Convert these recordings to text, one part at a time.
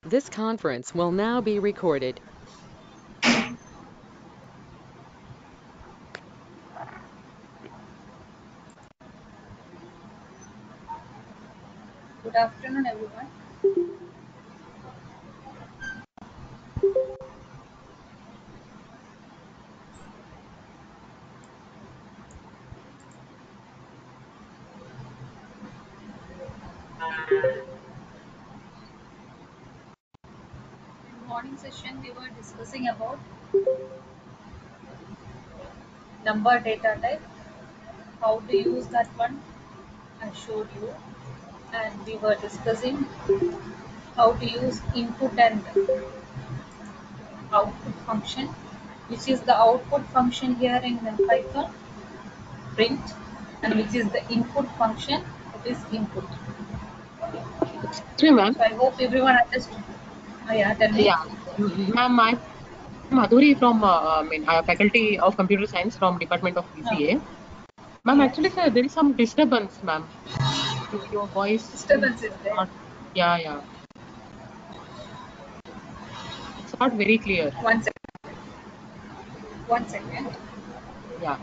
This conference will now be recorded. Good afternoon, everyone. In morning session, we were discussing about number data type, how to use that one. I showed you, and we were discussing how to use input and output function, which is the output function here in Python, print, and which is the input function, it is input. Excuse me, ma'am. So I hope everyone understood. Yeah, tell me. Yeah, ma'am, I'm Madhuri from Faculty of Computer Science from Department of Okay. BCA. Ma'am, Yes. actually, sir, there is some disturbance, ma'am. Your voice is Disturbance is there. not. Yeah, yeah. It's not very clear. 1 second. 1 second. Yeah.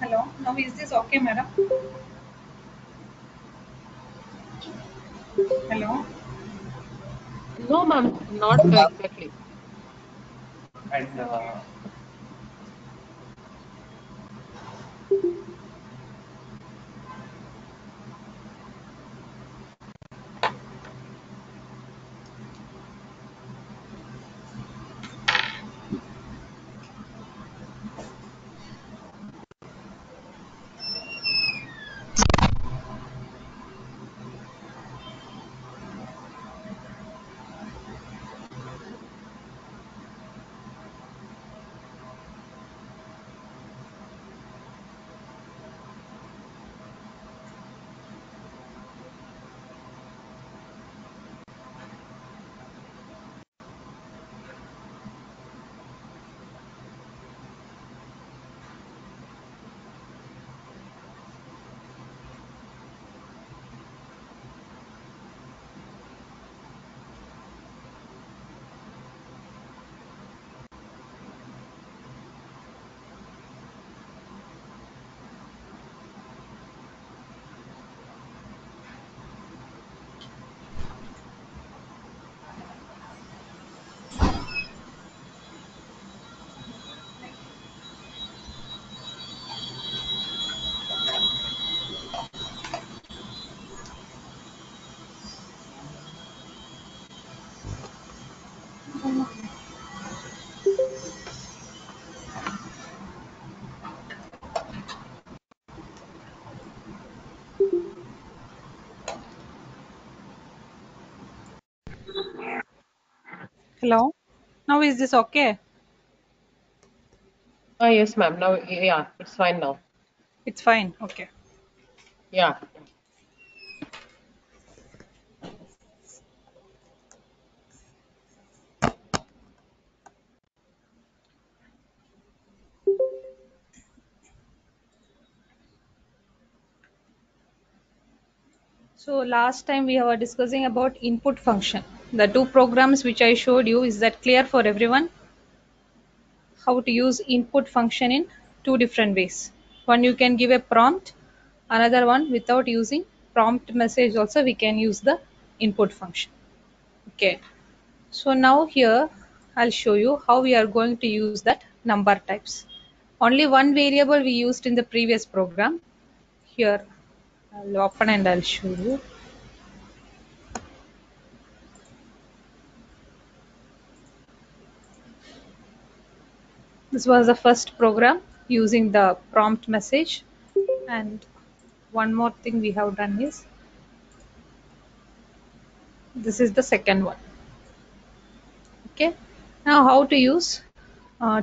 Hello. Now is this okay, madam? Hello. No, ma'am, not exactly. And Hello. Now is this okay? Yes, ma'am. Now, yeah, it's fine now. It's fine. Okay. Yeah. So last time we were discussing about input function. The two programs which I showed you, is that clear for everyone? How to use input function in two different ways. One, you can give a prompt. Another one, without using prompt message also we can use the input function. Okay. So now here I'll show you how we are going to use that number types. Only one variable we used in the previous program. Here I'll open and I'll show you. This was the first program using the prompt message, and one more thing we have done is this is the second one. Okay, Now how to use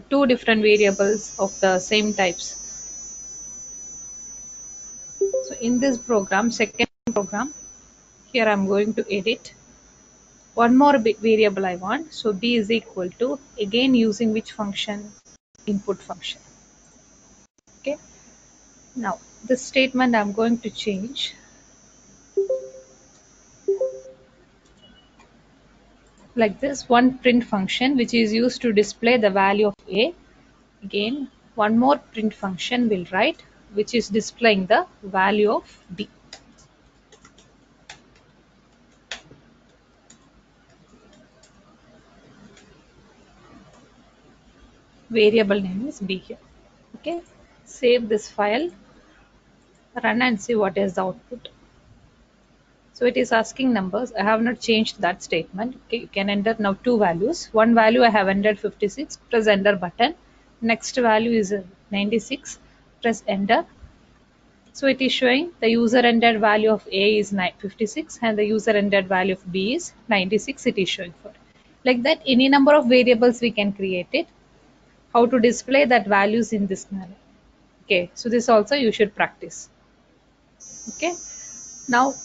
two different variables of the same types. So in this program, second program, here I'm going to edit one more variable I want. So b is equal to, again using which function? Input function. Okay. Now this statement I'm going to change. Like this, one print function which is used to display the value of a. Again, one more print function will write which is displaying the value of b. Variable name is b here. Okay, save this file, run and see what is the output. So it is asking numbers. I have not changed that statement. Okay, you can enter now two values. One value I have entered 56, press enter button. Next value is 96, press enter. So it is showing the user entered value of A is 56 and the user entered value of B is 96. It is showing for. Like that, any number of variables we can create it. How to display that values in this manner. Okay, so this also you should practice. Okay, now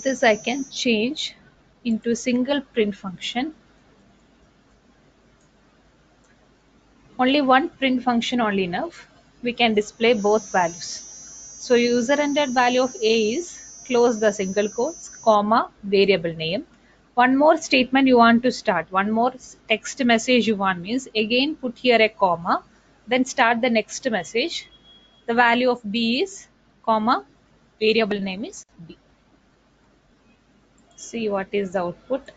this I can change into a single print function. Only one print function only enough. We can display both values. So user entered value of A is, close the single quotes, comma, variable name. One more statement you want to start. One more text message you want means again put here a comma. Then start the next message. The value of B is, comma, variable name is B. See what is the output.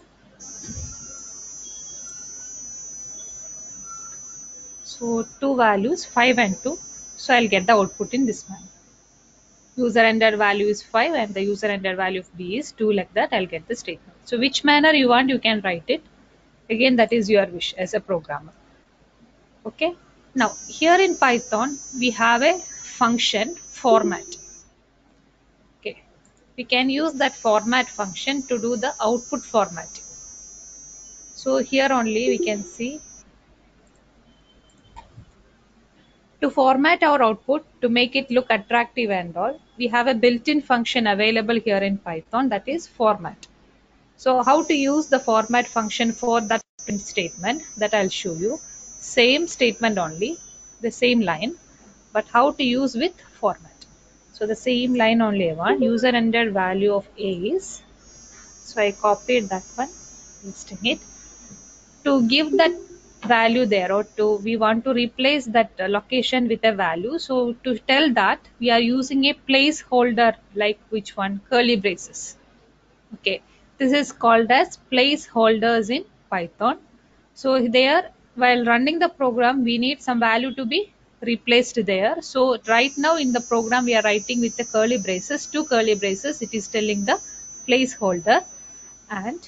So two values, 5 and 2. So I'll get the output in this manner. User entered value is 5 and the user entered value of B is 2, like that I'll get the statement. So which manner you want, you can write it. Again, that is your wish as a programmer. Okay. Now here in Python, we have a function format. Okay. We can use that format function to do the output formatting. So here only we can see, to format our output, to make it look attractive and all, we have a built-in function available here in Python, that is format. So how to use the format function for that print statement, that I'll show you. Same statement only, the same line, but how to use with format. So the same line only I want. User entered value of A is, so I copied that one, pasting it. To give that value there, or to, we want to replace that location with a value. So to tell that, we are using a placeholder, like which one? Curly braces. Okay, this is called as placeholders in Python. So there, while running the program, we need some value to be replaced there. So right now in the program, we are writing with the curly braces, two curly braces. It is telling the placeholder. And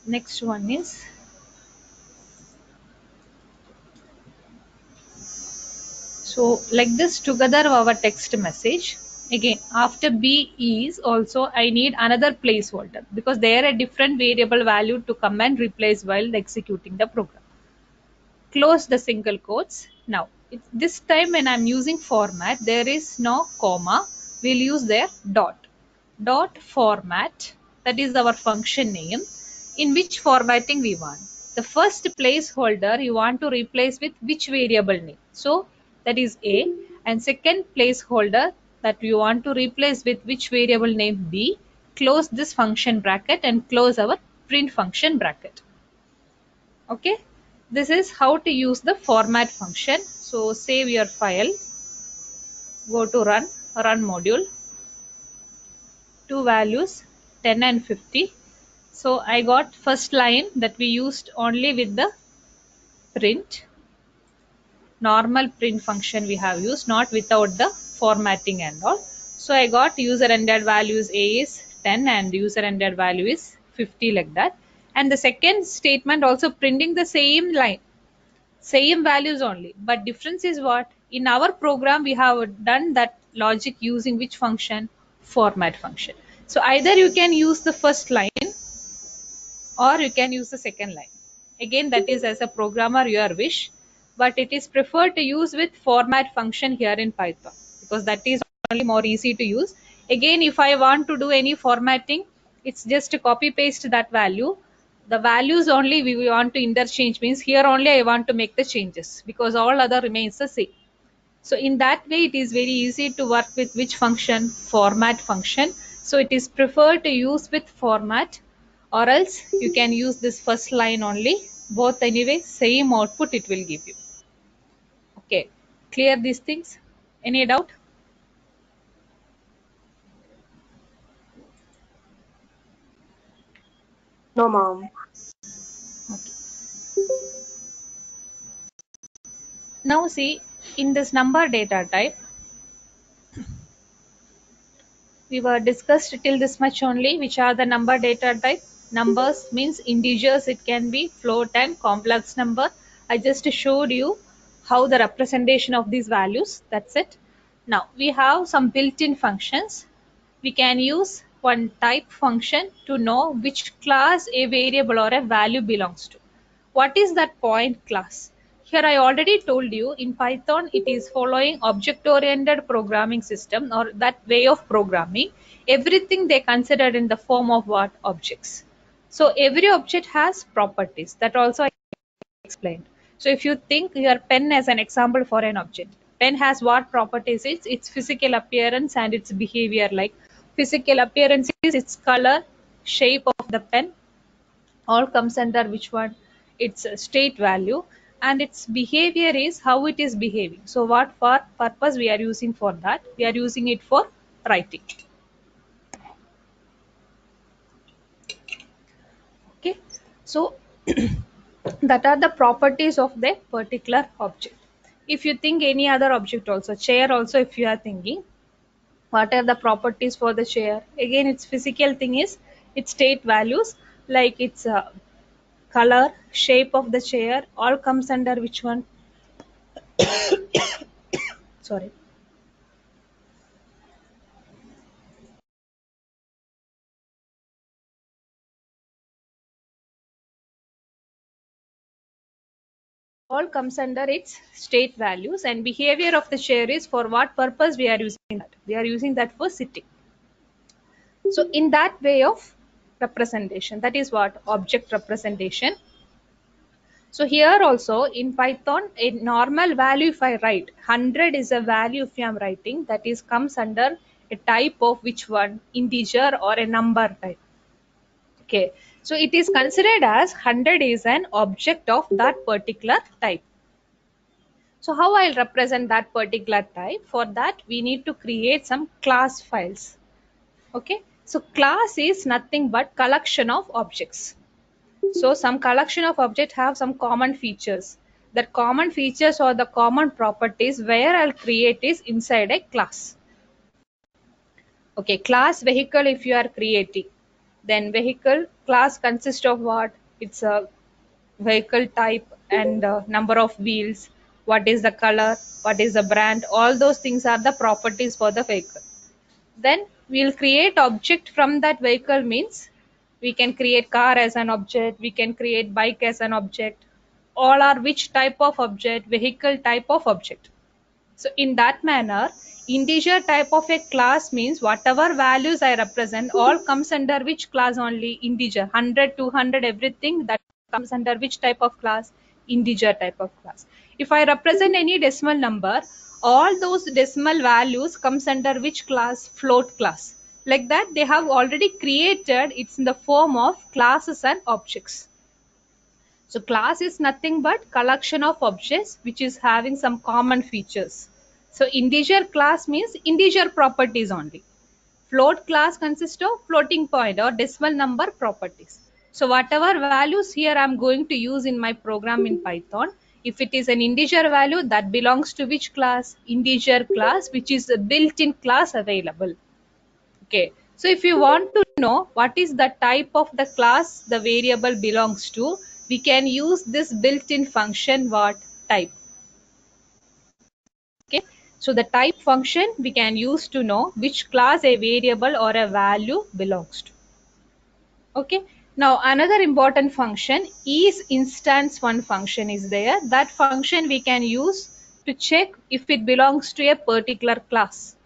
next one is, so like this, together our text message. Again, after B is also, I need another placeholder because they are a different variable value to come and replace while executing the program. Close the single quotes. Now, this time when I'm using format, there is no comma. We'll use their dot. Dot format, that is our function name. In which formatting we want? The first placeholder you want to replace with which variable name? So that is A. And second placeholder that you want to replace with which variable name? B. Close this function bracket and close our print function bracket. Okay, this is how to use the format function. So save your file, go to run module, two values 10 and 50. So I got first line that we used only with the print, normal print function we have used, not without the formatting and all. So I got user entered values A is 10 and user entered value is 50, like that. And the second statement also printing the same line, same values only, but difference is what? In our program we have done that logic using which function? Format function. So either you can use the first line or you can use the second line. Again, that is as a programmer your wish, but it is preferred to use with format function here in Python because that is only more easy to use. Again, if I want to do any formatting, it's just to copy paste that value. The values only we want to interchange, means here only I want to make the changes because all other remains the same. So in that way, it is very easy to work with which function? Format function. So it is preferred to use with format, or else you can use this first line only. Both anyway, same output it will give you. Okay, clear these things? Any doubt? No, ma'am. Okay. Now see, in this number data type, we were discussed till this much only, which are the number data type. Numbers means integers, it can be float and complex number. I just showed you how the representation of these values, that's it. Now we have some built-in functions. We can use one type function to know which class a variable or a value belongs to. What is that point class? Here I already told you in Python it is following object oriented programming system, or that way of programming. Everything they considered in the form of what? Objects. So every object has properties, that also I explained. So if you think your pen as an example for an object, pen has what properties? Its physical appearance and its behavior. Like physical appearance is its color, shape of the pen, all comes under which one? Its state value, and its behavior is how it is behaving. So what for purpose we are using for that? We are using it for writing. Okay, so that are the properties of the particular object. If you think any other object also, chair also, if you are thinking, what are the properties for the chair? Again, its physical thing is its state values, like its color, shape of the chair, all comes under which one? Sorry, all comes under its state values, and behavior of the chair is for what purpose we are using that? We are using that for sitting. So in that way of representation, that is what? Object representation. So here also in Python, a normal value if I write, 100 is a value if I am writing, that is comes under a type of which one? Integer or a number type. Okay, so it is considered as 100 is an object of that particular type. So how I'll represent that particular type? For that we need to create some class files. Okay, so class is nothing but collection of objects. So some collection of objects have some common features. That common features or the common properties where I'll create is inside a class. Okay, class vehicle if you are creating, then vehicle class consists of what? It's a vehicle type and number of wheels, what is the color, what is the brand, all those things are the properties for the vehicle. Then we'll create object from that vehicle, means we can create car as an object, we can create bike as an object, all are which type of object? Vehicle type of object. So in that manner, integer type of a class means whatever values I represent all comes under which class only? Integer. 100, 200, everything that comes under which type of class? Integer type of class. If I represent any decimal number, all those decimal values comes under which class? Float class. Like that they have already created, it's in the form of classes and objects. So class is nothing but collection of objects which is having some common features. So integer class means integer properties only. Float class consists of floating point or decimal number properties. So whatever values here I am going to use in my program in Python, if it is an integer value, that belongs to which class? Integer class, which is a built-in class available. Okay, so if you want to know what is the type of the class the variable belongs to, we can use this built-in function, what? Type. Okay, so the type function we can use to know which class a variable or a value belongs to. Okay, Now another important function is instance1 function is there. That function we can use to check if it belongs to a particular class.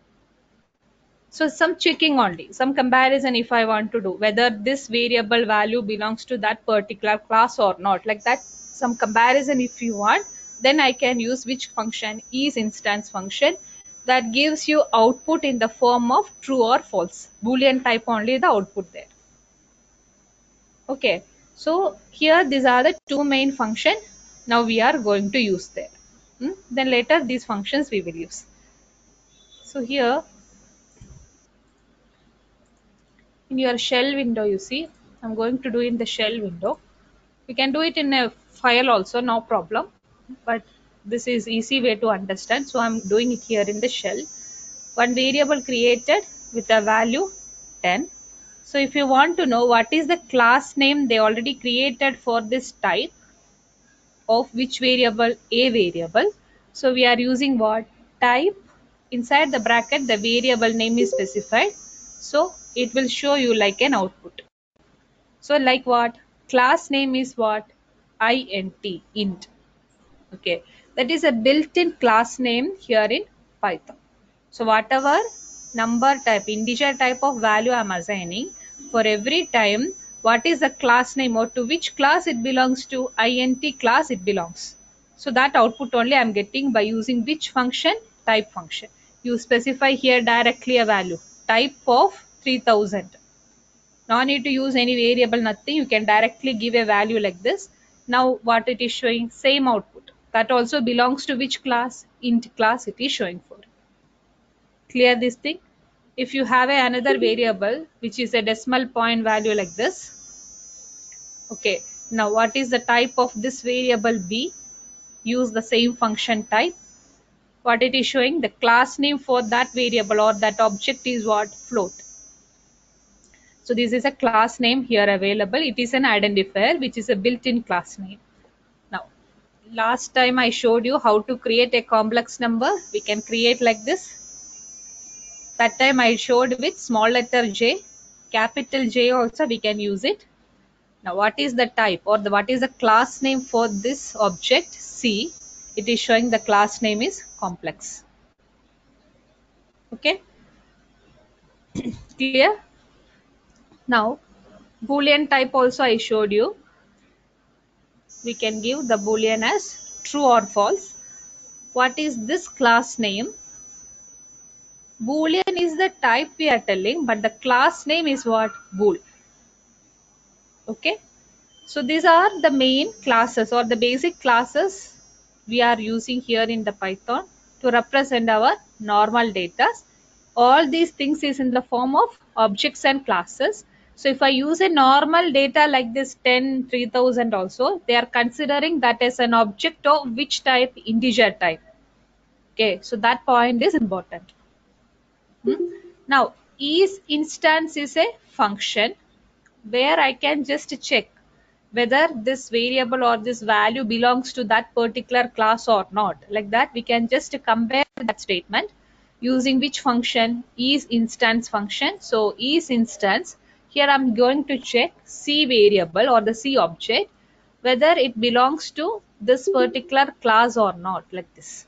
So some checking only, some comparison if I want to do whether this variable value belongs to that particular class or not, like that, some comparison if you want, then I can use which function is instance function that gives you output in the form of true or false. Boolean type only the output there. Okay, so here these are the two main function now we are going to use there. Then later these functions we will use. So here in your shell window, you see, I'm going to do in the shell window. You can do it in a file also, no problem. But this is easy way to understand. So I'm doing it here in the shell. One variable created with a value 10. So if you want to know what is the class name they already created for this type of which variable, a variable. So we are using what? Type. Inside the bracket, the variable name is specified. So it will show you like an output. So like what? Class name is what? int. Okay. That is a built-in class name here in Python. So whatever number type, integer type of value I am assigning, for every time, what is the class name or to which class it belongs to, int class it belongs. So that output only I am getting by using which function? Type function. You specify here directly a value. Type of 3000. No need to use any variable, nothing. You can directly give a value like this. Now what it is showing? Same output. That also belongs to which class? Int class it is showing for. Clear this thing? If you have another variable which is a decimal point value like this. Okay. Now what is the type of this variable b? Use the same function type. What it is showing? The class name for that variable or that object is what? Float. So this is a class name here available. It is an identifier which is a built-in class name. Now, last time I showed you how to create a complex number. We can create like this. That time I showed with small letter j, capital J also we can use it. Now what is the type or what is the class name for this object C? It is showing the class name is complex. Okay. Clear? Now Boolean type also I showed you. We can give the Boolean as true or false. What is this class name? Boolean is the type we are telling, but the class name is what? Bool. Okay. So these are the main classes or the basic classes we are using here in the Python to represent our normal data. All these things is in the form of objects and classes. So if I use a normal data like this 10, 3000 also, they are considering that as an object of which type? Integer type. Okay, so that point is important. Now, is instance is a function where I can just check whether this variable or this value belongs to that particular class or not. Like that, we can just compare that statement using which function? Is instance function. So is instance, here I'm going to check C variable or the C object whether it belongs to this particular class or not, like this.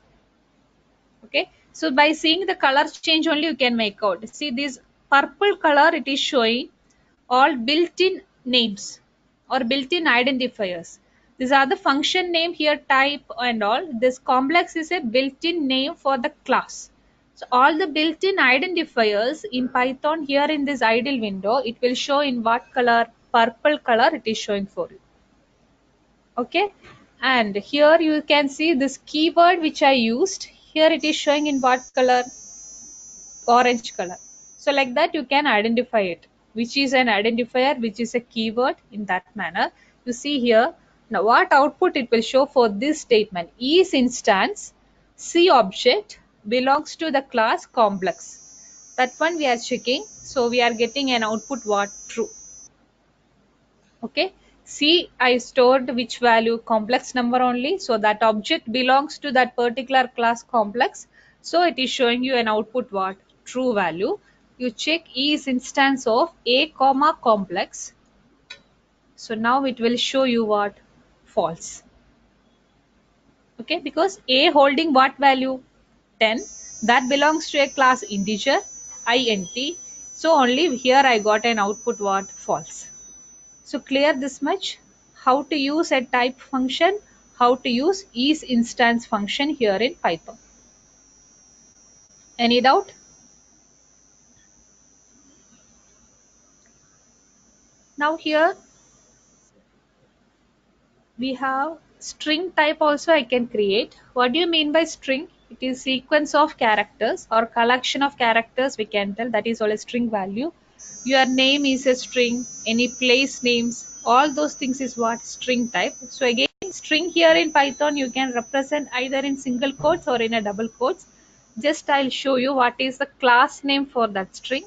Okay, so by seeing the color change only you can make out. See this purple color, it is showing all built-in names or built-in identifiers. These are the function name here, type and all. This complex is a built-in name for the class. So all the built-in identifiers in Python here in this idle window, it will show in what color? Purple color it is showing for you. Okay, and here you can see this keyword which I used. Here it is showing in what color? Orange color. So like that you can identify it, which is an identifier, which is a keyword in that manner. You see here, now what output it will show for this statement? Is instance C object belongs to the class complex. That one we are checking. So we are getting an output what? True. Okay. C, I stored which value? Complex number only. So that object belongs to that particular class complex. So it is showing you an output what? True value. You check is instance of A comma complex. So now it will show you what? False. Okay, because a holding what value? 10. That belongs to a class integer, int. So only here I got an output what? False. So clear this much? How to use a type function, how to use isInstance function here in Python. Any doubt? Now here we have string type also I can create. What do you mean by string? It is sequence of characters or collection of characters we can tell, that is all a string value. Your name is a string, any place names, all those things is what? String type. So again, string here in Python you can represent either in single quotes or in a double quotes. Just I'll show you what is the class name for that string.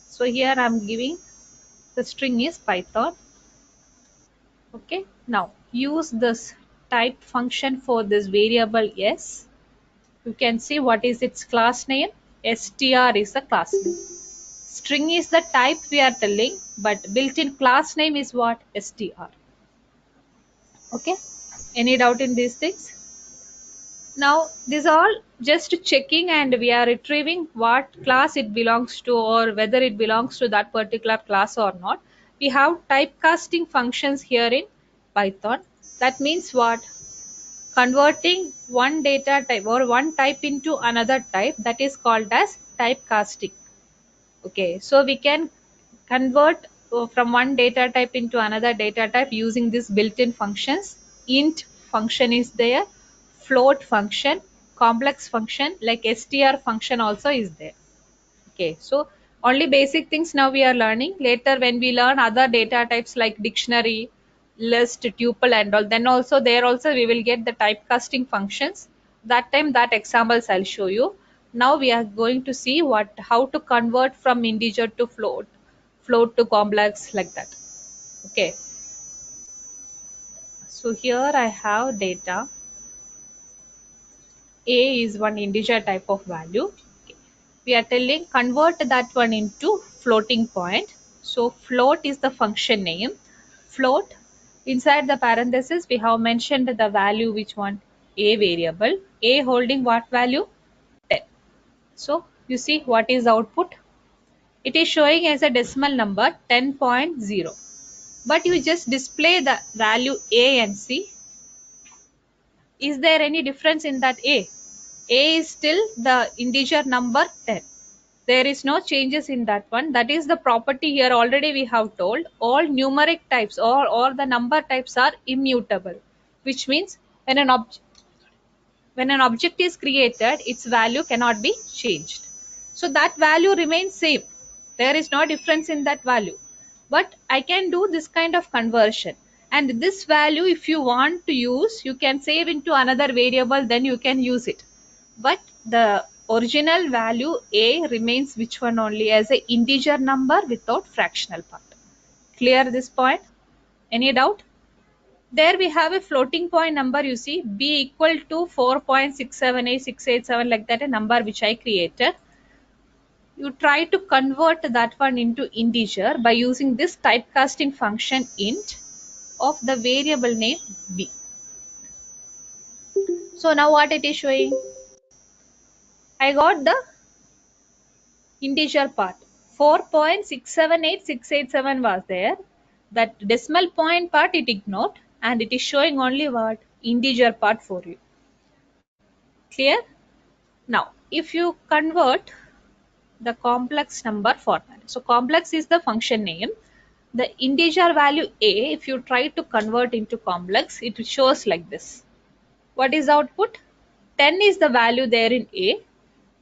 So here I'm giving the string is Python. Okay, now use this type function for this variable s. You can see what is its class name. Str is the class name. String is the type we are telling, but built-in class name is what? Str. Okay, any doubt in these things? Now these all just checking and we are retrieving what class it belongs to or whether it belongs to that particular class or not. We have typecasting functions here in Python. That means what? Converting one data type or one type into another type, that is called as typecasting. Okay, so we can convert from one data type into another data type using these built-in functions. Int function is there, float function, complex function like str function also is there. Okay, so only basic things now we are learning. Later when we learn other data types like dictionary, list, tuple and all, then also there also we will get the typecasting functions. That time that examples I'll show you. Now we are going to see how to convert from integer to float, float to complex, like that. Okay, so here I have data. A is one integer type of value. Okay. We are telling convert that one into floating point. So float is the function name. Float, inside the parenthesis we have mentioned the value, which one? A variable. A holding what value? 10. So you see what is the output? It is showing as a decimal number 10.0. But you just display the value A and see. Is there any difference in that A? A is still the integer number 10. There is no changes in that one. That is the property here already we have told. All numeric types or the number types are immutable, which means when an object is created, its value cannot be changed. So that value remains same. There is no difference in that value. But I can do this kind of conversion. And this value, if you want to use, you can save into another variable, then you can use it. But the original value A remains which one only? As an integer number without fractional part. Clear this point? Any doubt? There we have a floating point number, you see, b equal to 4.678687, like that, a number which I created. You try to convert that one into integer by using this typecasting function int of the variable name b. So now what it is showing? I got the integer part. 4.678687 was there. That decimal point part it ignored and it is showing only what? Integer part for you. Clear? Now, if you convert the complex number format, so complex is the function name. The integer value A, if you try to convert into complex, it shows like this. What is the output? 10 is the value there in A.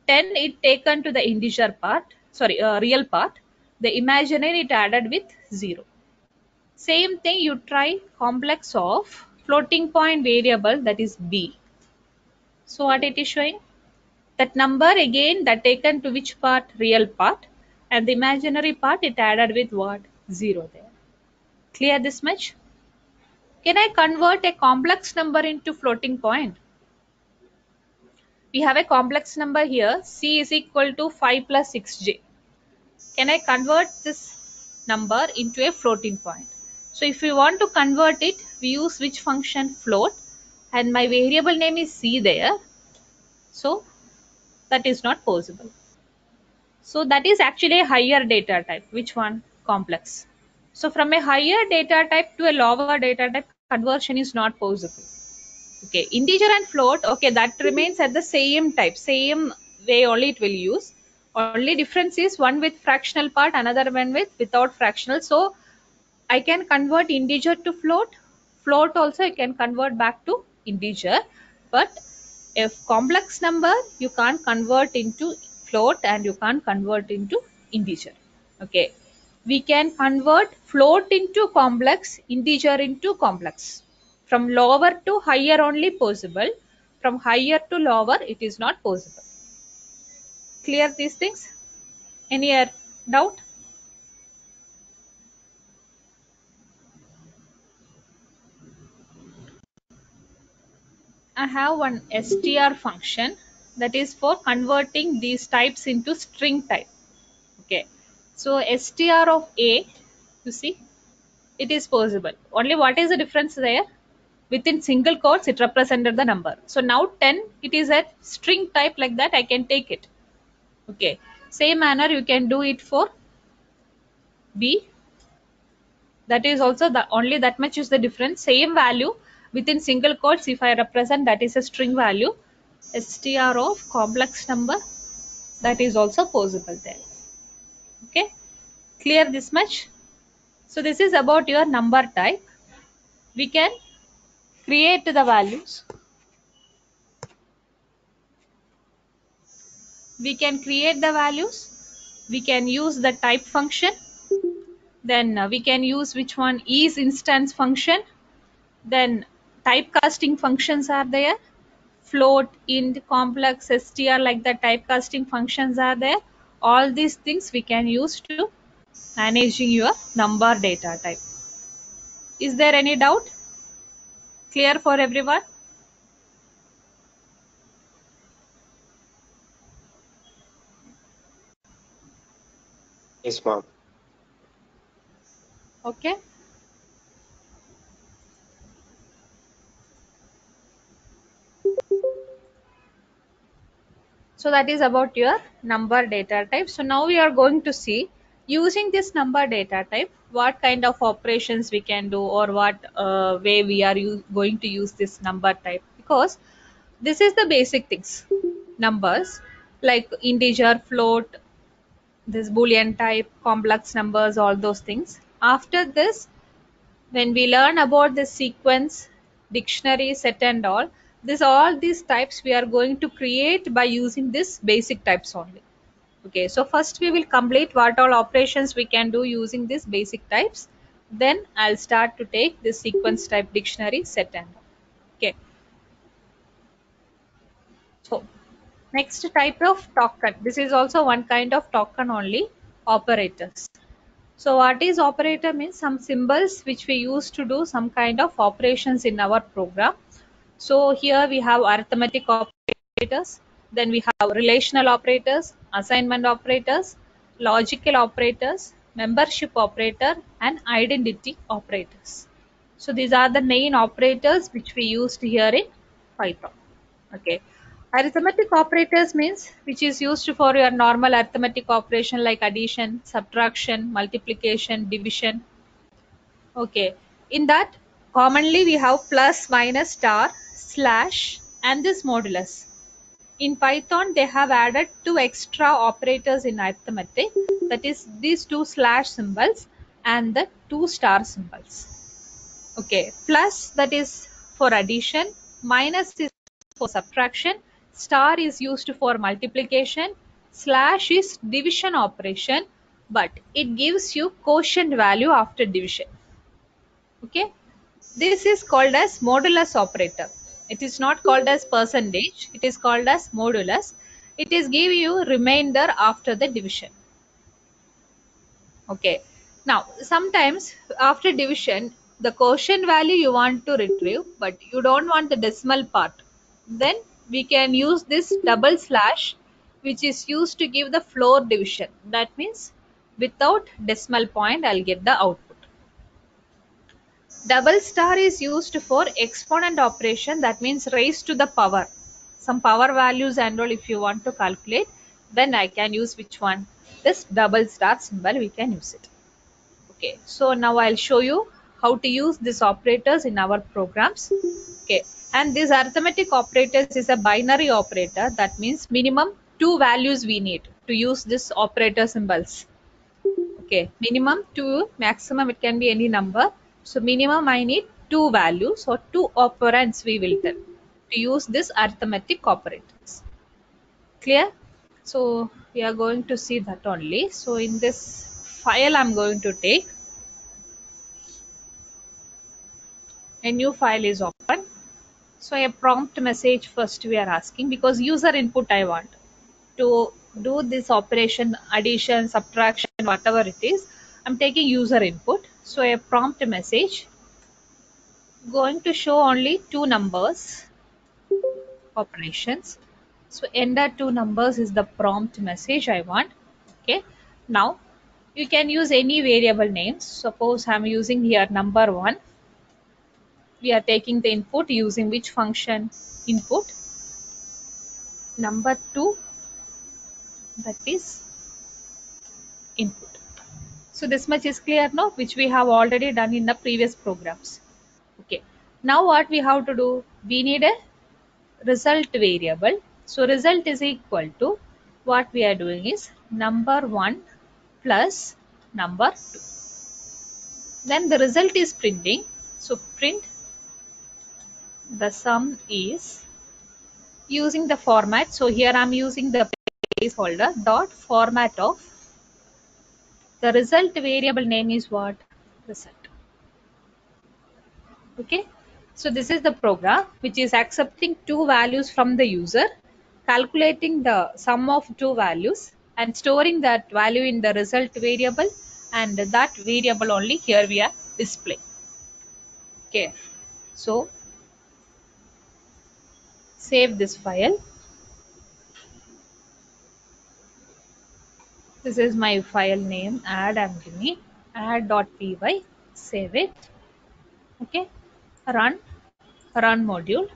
10 it taken to the integer part, real part. The imaginary it added with 0. Same thing you try complex of floating point variable, that is B. So what it is showing? That number again that taken to which part? Real part. And the imaginary part it added with what? 0 there. Clear this much? Can I convert a complex number into floating point? We have a complex number here. C is equal to 5 plus 6j. Can I convert this number into a floating point? So if we want to convert it, we use which function? Float, and my variable name is C there. So that is not possible. So that is actually a higher data type. Which one? Complex. So from a higher data type to a lower data type, conversion is not possible. Okay, integer and float, okay, that remains at the same type, same way only it will use. Only difference is one with fractional part, another one with without fractional. So I can convert integer to float. Float also I can convert back to integer. But if complex number, you can't convert into float and you can't convert into integer. Okay. We can convert float into complex, integer into complex. From lower to higher only possible. From higher to lower, it is not possible. Clear these things? Any doubt? I have one str function that is for converting these types into string type. Okay. So str of A, you see, it is possible. Only what is the difference there? Within single quotes, it represented the number. So now 10, it is a string type like that. I can take it. Okay. Same manner, you can do it for B. That is also the only that much is the difference. Same value within single quotes. If I represent, that is a string value. Str of complex number, that is also possible there. Okay, clear this much? So this is about your number type. We can create the values. We can create the values. We can use the type function. Then we can use which one is instance function. Then typecasting functions are there. Float, int, complex, str, like the typecasting functions are there. All these things we can use to managing your number data type. Is there any doubt? Clear for everyone? Yes, ma'am. Okay. So that is about your number data type. So now we are going to see, using this number data type, what kind of operations we can do, or what way we are going to use this number type, because this is the basic things. Numbers like integer, float, this boolean type, complex numbers, all those things. After this, when we learn about the sequence, dictionary, set and all these types we are going to create by using this basic types only. Okay, so first we will complete what all operations we can do using these basic types. Then I'll start to take this sequence type, dictionary, set and all. Okay, so next type of token. This is also one kind of token only, operators. So what is operator means? Some symbols which we use to do some kind of operations in our program. So here we have arithmetic operators, then we have relational operators, assignment operators, logical operators, membership operator, and identity operators. So these are the main operators which we used here in Python. Okay. Arithmetic operators means which is used for your normal arithmetic operation like addition, subtraction, multiplication, division. Okay. In that, commonly we have plus, minus, star, slash, and this modulus. In Python, they have added two extra operators in arithmetic, that is these two slash symbols and the two star symbols. Okay, plus that is for addition, minus is for subtraction, star is used for multiplication, slash is division operation, but it gives you quotient value after division. Okay, this is called as modulus operator. It is not called as percentage, it is called as modulus. It is give you remainder after the division. Okay. Now, sometimes after division, the quotient value you want to retrieve, but you don't want the decimal part. Then we can use this double slash, which is used to give the floor division. That means without decimal point, I'll get the output. Double star is used for exponent operation, that means raised to the power. Some power values and all if you want to calculate, then I can use which one? This double star symbol we can use it. Okay, so now I'll show you how to use these operators in our programs. Okay, and this arithmetic operators is a binary operator, that means minimum two values we need to use this operator symbols. Okay, minimum two, maximum it can be any number. So minimum I need two values or two operands we will tell to use this arithmetic operators. Clear? So we are going to see that only. So in this file I'm going to take a new file is open. So a prompt message first we are asking because user input I want to do this operation, addition, subtraction, whatever it is. I'm taking user input. So a prompt message going to show only two numbers operations. So enter two numbers is the prompt message I want. Okay. Now you can use any variable names. Suppose I'm using here number one. We are taking the input using which function? Input. Number two, that is input. So this much is clear now, which we have already done in the previous programs. Okay. Now what we have to do? We need a result variable. So result is equal to what we are doing is number 1 plus number 2. Then the result is printing. So print the sum is using the format. So here I am using the placeholder dot format of the result variable name is what? Result. Okay. So this is the program which is accepting two values from the user, calculating the sum of two values and storing that value in the result variable, and that variable only here we are displaying. Okay. So save this file. This is my file name, add and give me add.py. Save it. Okay. Run module.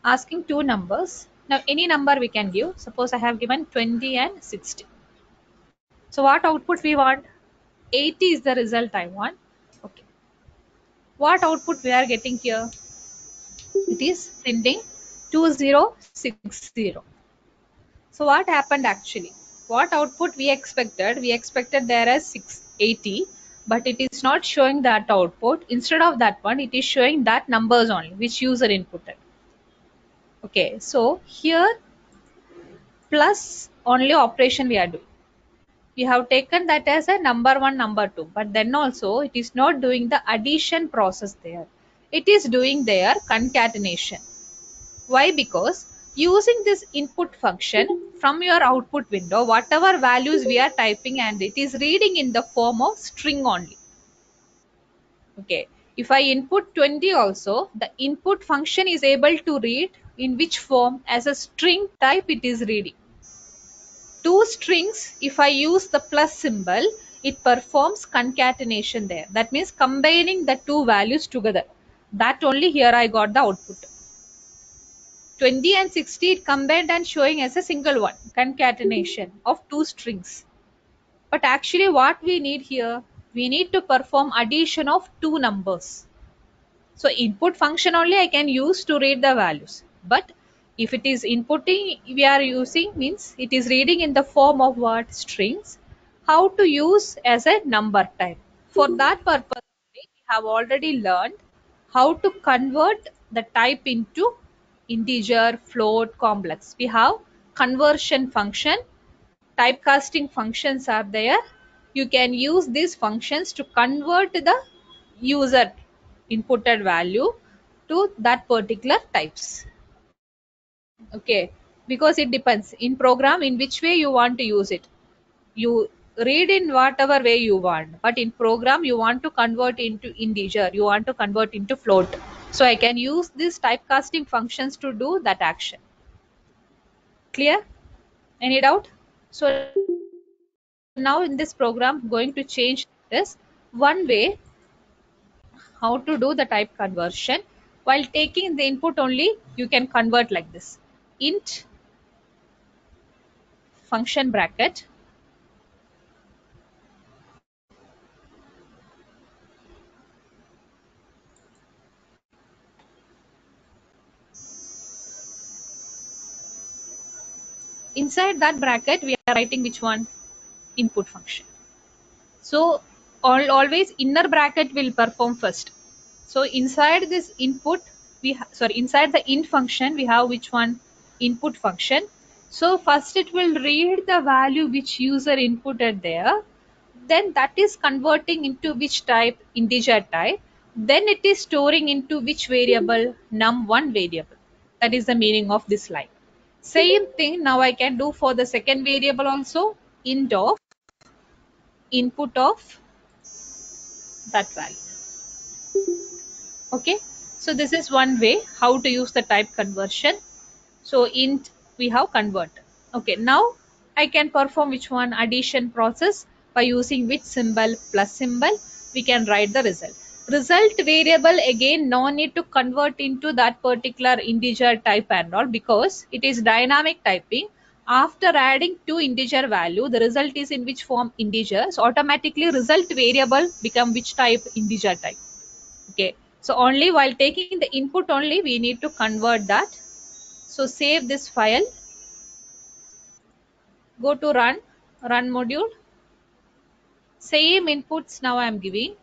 Asking two numbers. Now any number we can give. Suppose I have given 20 and 60. So what output we want? 80 is the result I want. Okay. What output we are getting here? It is printing 2060. So what happened actually? What output we expected? We expected there as 680, but it is not showing that output. Instead of that one, it is showing that numbers only, which user inputted. Okay, so here plus only operation we are doing. We have taken that as a number one, number two, but then also it is not doing the addition process there. It is doing their concatenation. Why? Because using this input function from your output window, whatever values we are typing and it is reading in the form of string only. Okay. If I input 20 also, the input function is able to read in which form? As a string type it is reading. Two strings, if I use the plus symbol, it performs concatenation there. That means combining the two values together. That only here I got the output. 20 and 60 it combined and showing as a single one. Concatenation of two strings. But actually what we need here? We need to perform addition of two numbers. So input function only I can use to read the values. But if it is inputting, we are using means it is reading in the form of what? Strings. How to use as a number type. For that purpose, we have already learned how to convert the type into integer, float, complex. We have conversion function, typecasting functions are there. You can use these functions to convert the user inputted value to that particular types. Okay, because it depends in program in which way you want to use it. You read in whatever way you want, but in program you want to convert into integer, you want to convert into float. So I can use these typecasting functions to do that action. Clear? Any doubt? So now in this program, I'm going to change this. One way how to do the type conversion, while taking the input only, you can convert like this. Int function bracket, inside that bracket we are writing which one? Input function. So always inner bracket will perform first. So inside this input, inside the int function, we have which one? Input function. So first it will read the value which user inputted there. Then that is converting into which type? Integer type. Then it is storing into which variable? Num1 variable. That is the meaning of this line. Same thing now I can do for the second variable also. Int of input of that value. Okay, so this is one way how to use the type conversion. So int we have converted. Okay, now I can perform which one? Addition process by using which symbol? Plus symbol. We can write the result. Result variable, again no need to convert into that particular integer type and all, because it is dynamic typing. After adding two integer value, the result is in which form? Integer. So automatically result variable become which type? Integer type. Okay, so only while taking the input only we need to convert that. So save this file, go to run module. Same inputs now I am giving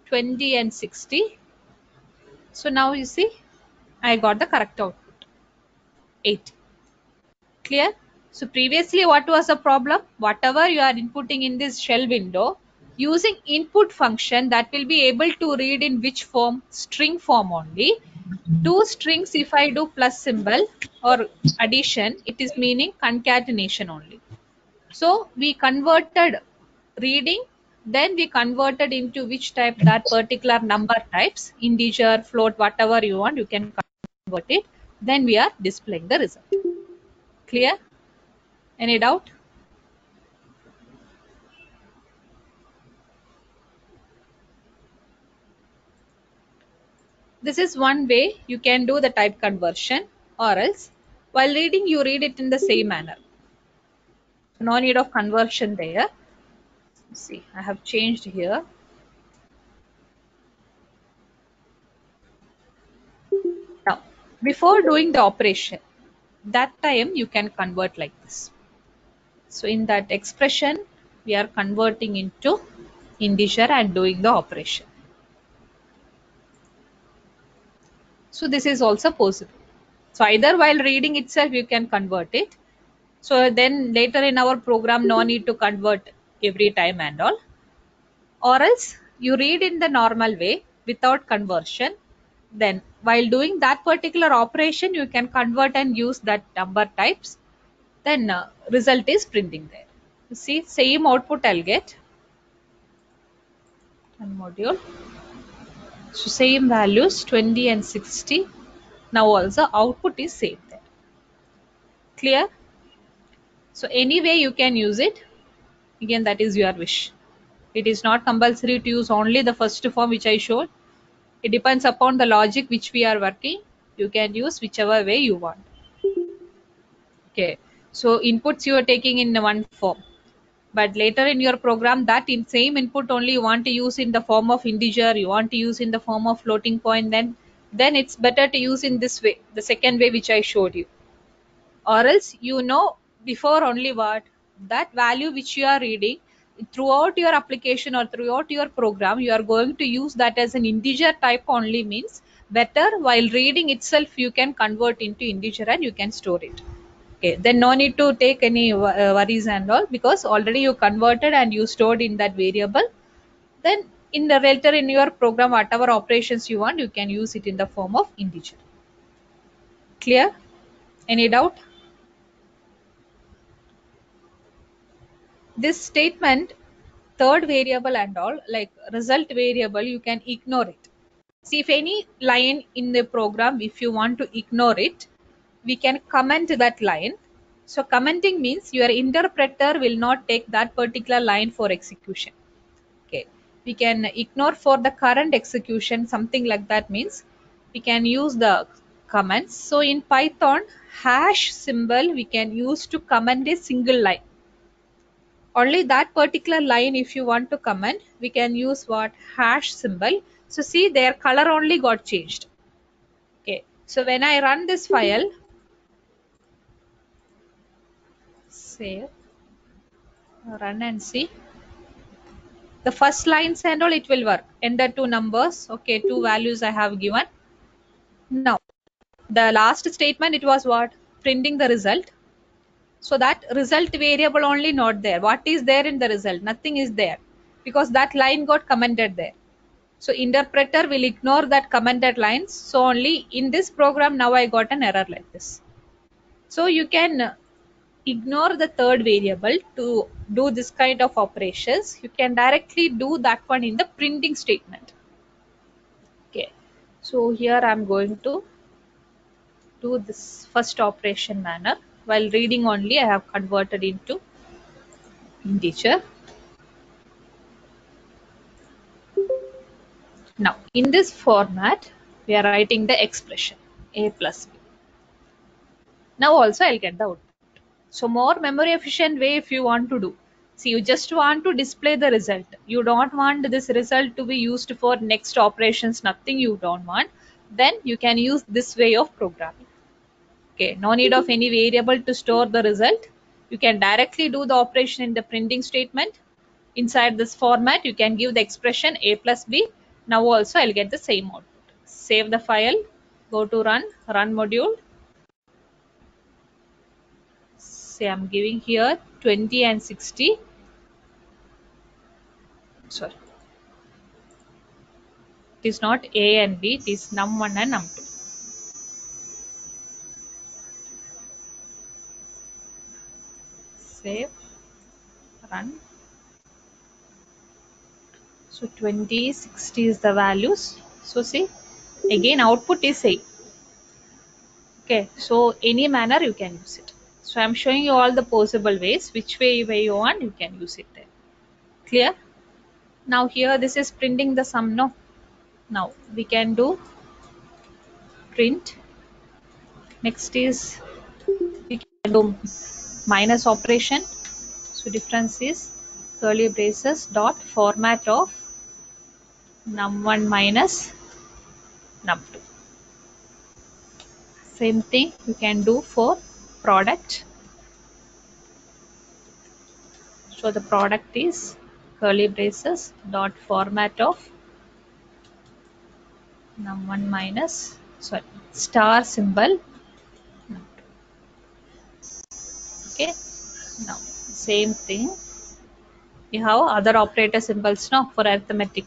20 and 60. So now you see I got the correct output 8. Clear? So previously what was the problem? Whatever you are inputting in this shell window, using input function, that will be able to read in which form? String form only. Two strings, if I do plus symbol or addition, it is meaning concatenation only. So we converted reading, then we converted into which type? That particular number types, integer, float, whatever you want, you can convert it. Then we are displaying the result. Clear? Any doubt? This is one way you can do the type conversion, or else while reading you read it in the same manner. No need of conversion there. See, I have changed here. Now, before doing the operation, that time you can convert like this. So in that expression, we are converting into integer and doing the operation. So this is also possible. So either while reading itself, you can convert it. So then later in our program, no need to convert every time and all. Or else you read in the normal way without conversion. Then while doing that particular operation, you can convert and use that number types. Then result is printing there. You see, same output I'll get. And module. So same values 20 and 60. Now also output is same there. Clear? So anyway you can use it. Again, that is your wish. It is not compulsory to use only the first form which I showed. It depends upon the logic which we are working. You can use whichever way you want. Okay. So inputs you are taking in one form. But later in your program, that in same input only you want to use in the form of integer, you want to use in the form of floating point, then it's better to use in this way, the second way which I showed you. Or else before only what? That value which you are reading, throughout your application or throughout your program, you are going to use that as an integer type only, means better while reading itself you can convert into integer and you can store it. Okay, then no need to take any worries and all, because already you converted and you stored in that variable. Then in the later in your program, whatever operations you want, you can use it in the form of integer. Clear? Any doubt? This statement, third variable and all, like result variable, you can ignore it. See, if any line in the program, if you want to ignore it, we can comment that line. So commenting means your interpreter will not take that particular line for execution. Okay, we can ignore for the current execution, something like that means we can use the comments. So in Python, hash symbol we can use to comment a single line. Only that particular line, if you want to comment, we can use what? Hash symbol. So see, their color only got changed. Okay, so when I run this file, save, run and see. The first lines and all, it will work. Enter two numbers. Okay, two values I have given. Now, the last statement, it was what? Printing the result. So that result variable only not there. What is there in the result? Nothing is there because that line got commented there. So interpreter will ignore that commented lines. So only in this program now I got an error like this. So you can ignore the third variable to do this kind of operations. You can directly do that one in the printing statement. Okay. So here I'm going to do this first operation manner. While reading only, I have converted into integer. Now, in this format, we are writing the expression a plus b. Now also I'll get the output. So more memory efficient way if you want to do. See, you just want to display the result. You don't want this result to be used for next operations, nothing you don't want. Then you can use this way of programming. Okay, no need of any variable to store the result. You can directly do the operation in the printing statement. Inside this format, you can give the expression a plus b. Now also I'll get the same output. Save the file, go to run module. Say I'm giving here 20 and 60. Sorry. It is not a and b, it is num1 and num2. Save, run. So 20, 60 is the values. So see, again output is same. Okay, so any manner you can use it. So I'm showing you all the possible ways. Which way you want, you can use it there. Clear? Now here this is printing the sum. No. Now we can do print. Next is we can do minus operation. So difference is curly braces dot format of num1 minus num2. Same thing you can do for product. So the product is curly braces dot format of num1 minus star symbol num2. Okay. Now same thing. You have other operator symbols now for arithmetic.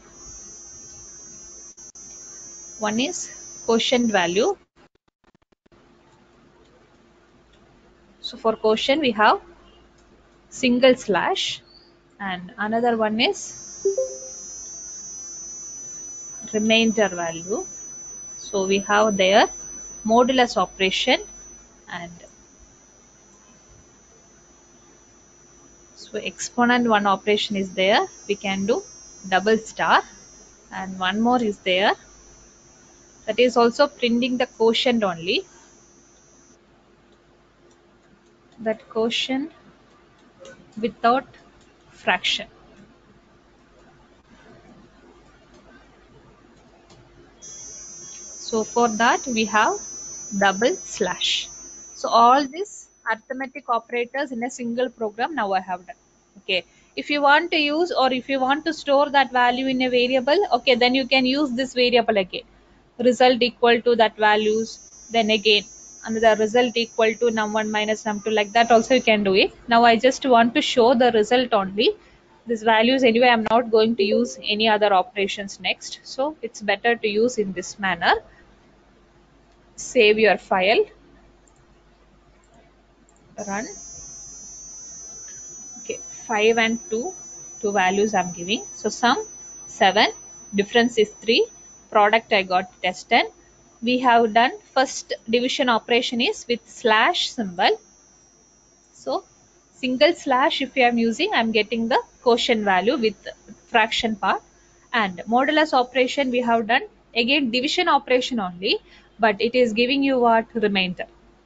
One is quotient value. So for quotient we have single slash, and another one is remainder value. So we have there modulus operation, and so exponent one operation is there. We can do double star, and one more is there. That is also printing the quotient only. That quotient without fraction. So for that we have double slash. So all these arithmetic operators in a single program now I have done. Okay. If you want to use, or if you want to store that value in a variable, okay, then you can use this variable again. Result equal to that values. Then again another result equal to num1 minus num2, like that also you can do it. Now I just want to show the result only. These values anyway, I'm not going to use any other operations next. So it's better to use in this manner. Save your file, run. Okay, 5 and 2 values I'm giving. So sum 7, difference is 3. product I got test 10. We have done first division operation is with slash symbol. So single slash if I am using, I am getting the quotient value with fraction part. And modulus operation we have done again division operation only, but it is giving you what? Remainder.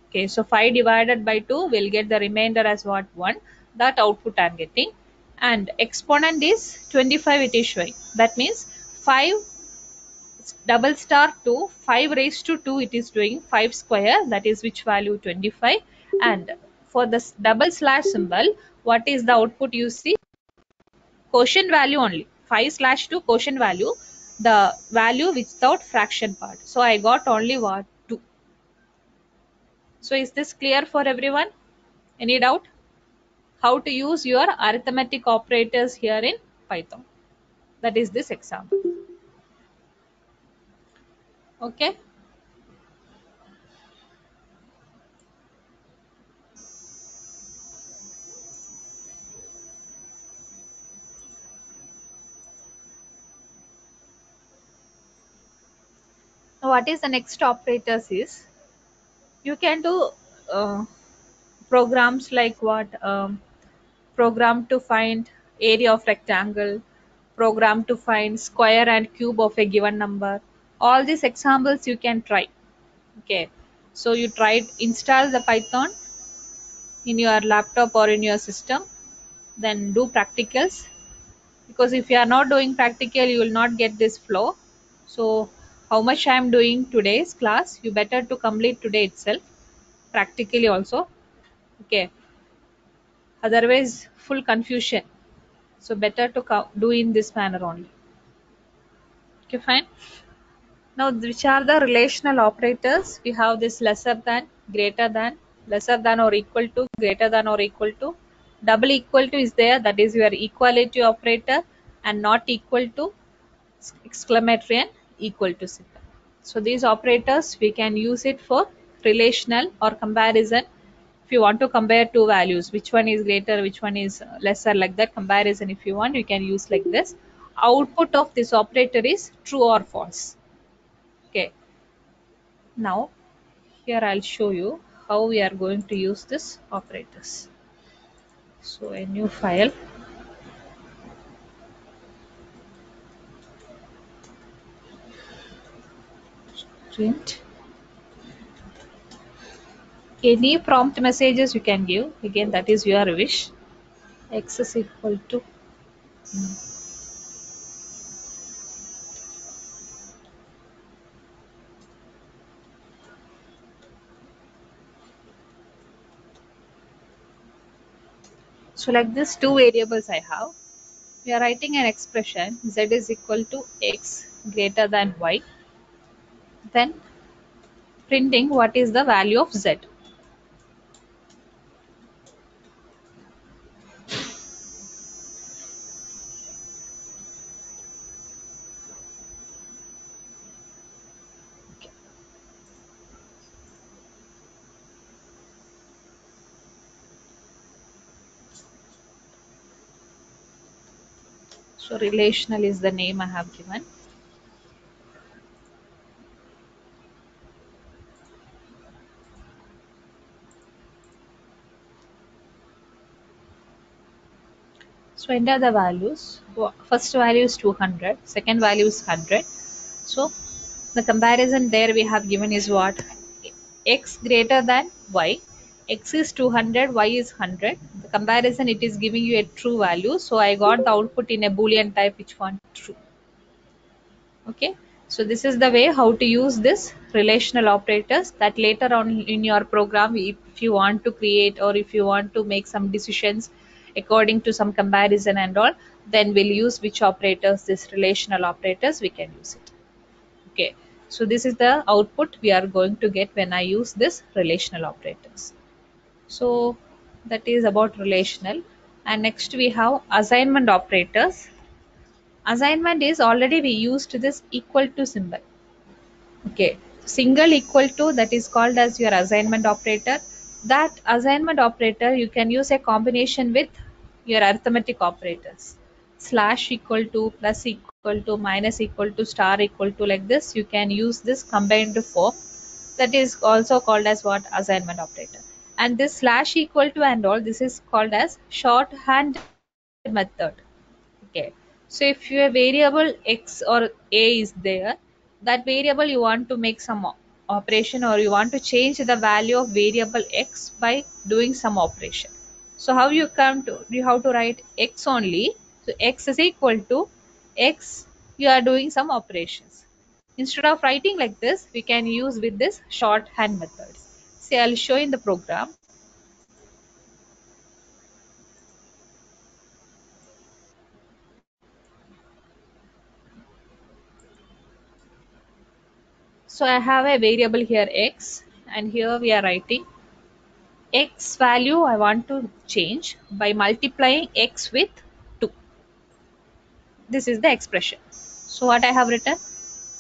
Okay, so 5 divided by 2 will get the remainder as what? 1. That output I am getting. And exponent is 25 it is showing. That means 5 double star 2, 5 raised to 2 it is doing 5 square, that is which value? 25. And for this double slash symbol, what is the output you see? Quotient value only. 5 slash 2 quotient value, the value without fraction part. So I got only what? 2. So is this clear for everyone? Any doubt? How to use your arithmetic operators here in Python? That is this example. Okay. Now what is the next operators is, you can do uh, programs like what? Program to find area of rectangle, program to find square and cube of a given number. All these examples you can try. Okay, so you try install the Python in your laptop or in your system, then do practicals, because if you are not doing practical you will not get this flow. So how much I am doing today's class, you better to complete today itself practically also. Okay, otherwise full confusion. So better to do in this manner only. Okay, fine. Now which are the relational operators? We have this lesser than, greater than, lesser than or equal to, greater than or equal to. Double equal to is there, that is your equality operator, and not equal to, exclamatory and equal to symbol. So these operators we can use it for relational or comparison. If you want to compare two values, which one is greater, which one is lesser, like that comparison if you want, you can use like this. Output of this operator is true or false. Okay, now here I'll show you how we are going to use this operators. So a new file, print. Any prompt messages you can give, again that is your wish. X is equal to, so like this two variables I have. We are writing an expression z is equal to x greater than y, then printing what is the value of z. So relational is the name I have given. So enter the values. First value is 200, second value is 100. So the comparison there we have given is what? X greater than y. X is 200, y is 100. The comparison, it is giving you a true value. So I got the output in a boolean type, which one? True. Okay. So this is the way how to use this relational operators, that later on in your program, if you want to create or if you want to make some decisions according to some comparison and all, then we'll use which operators, this relational operators, we can use it. Okay, so this is the output we are going to get when I use this relational operators. So that is about relational. And next we have assignment operators. Assignment is already we used this equal to symbol. Okay, single equal to, that is called as your assignment operator. That assignment operator you can use a combination with your arithmetic operators. Slash equal to, plus equal equal to, minus equal to, star equal to, like this you can use this combined form. That is also called as what? Assignment operator. And this slash equal to and all, this is called as shorthand method. Okay, so if your variable x or a is there, that variable you want to make some operation, or you want to change the value of variable x by doing some operation. So how you come to, you have to write x only. So x is equal to x, you are doing some operations. Instead of writing like this, we can use with this shorthand methods. See, I'll show in the program. So I have a variable here x, and here we are writing x value I want to change by multiplying x with 2. This is the expression. So what I have written,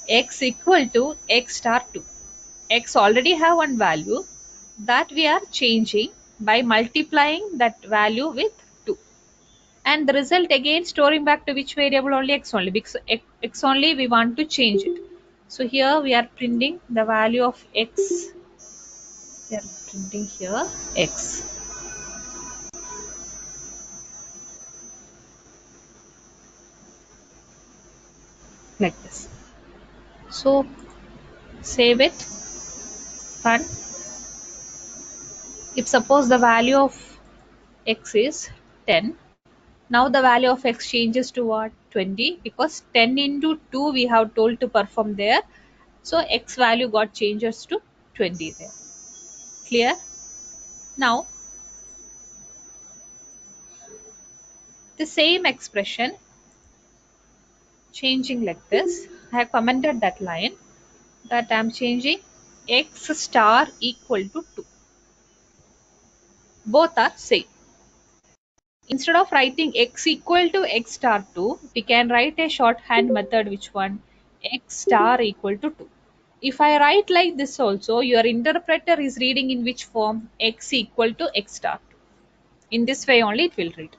x equal to x star 2. X already have one value that we are changing by multiplying that value with 2. And the result again storing back to which variable? Only x only, because x only we want to change it. So here we are printing the value of x. We are printing here x. Like this. So save it, run. If suppose the value of x is 10, now the value of x changes to what? 20, because 10 into 2 we have told to perform there. So x value got changes to 20 there. Clear? Now the same expression changing like this. I have commented that line, that I am changing x star equal to 2. Both are same. Instead of writing x equal to x star 2, we can write a shorthand method. Which one? X star equal to 2. If I write like this also, your interpreter is reading in which form? X equal to x star 2. In this way only it will read.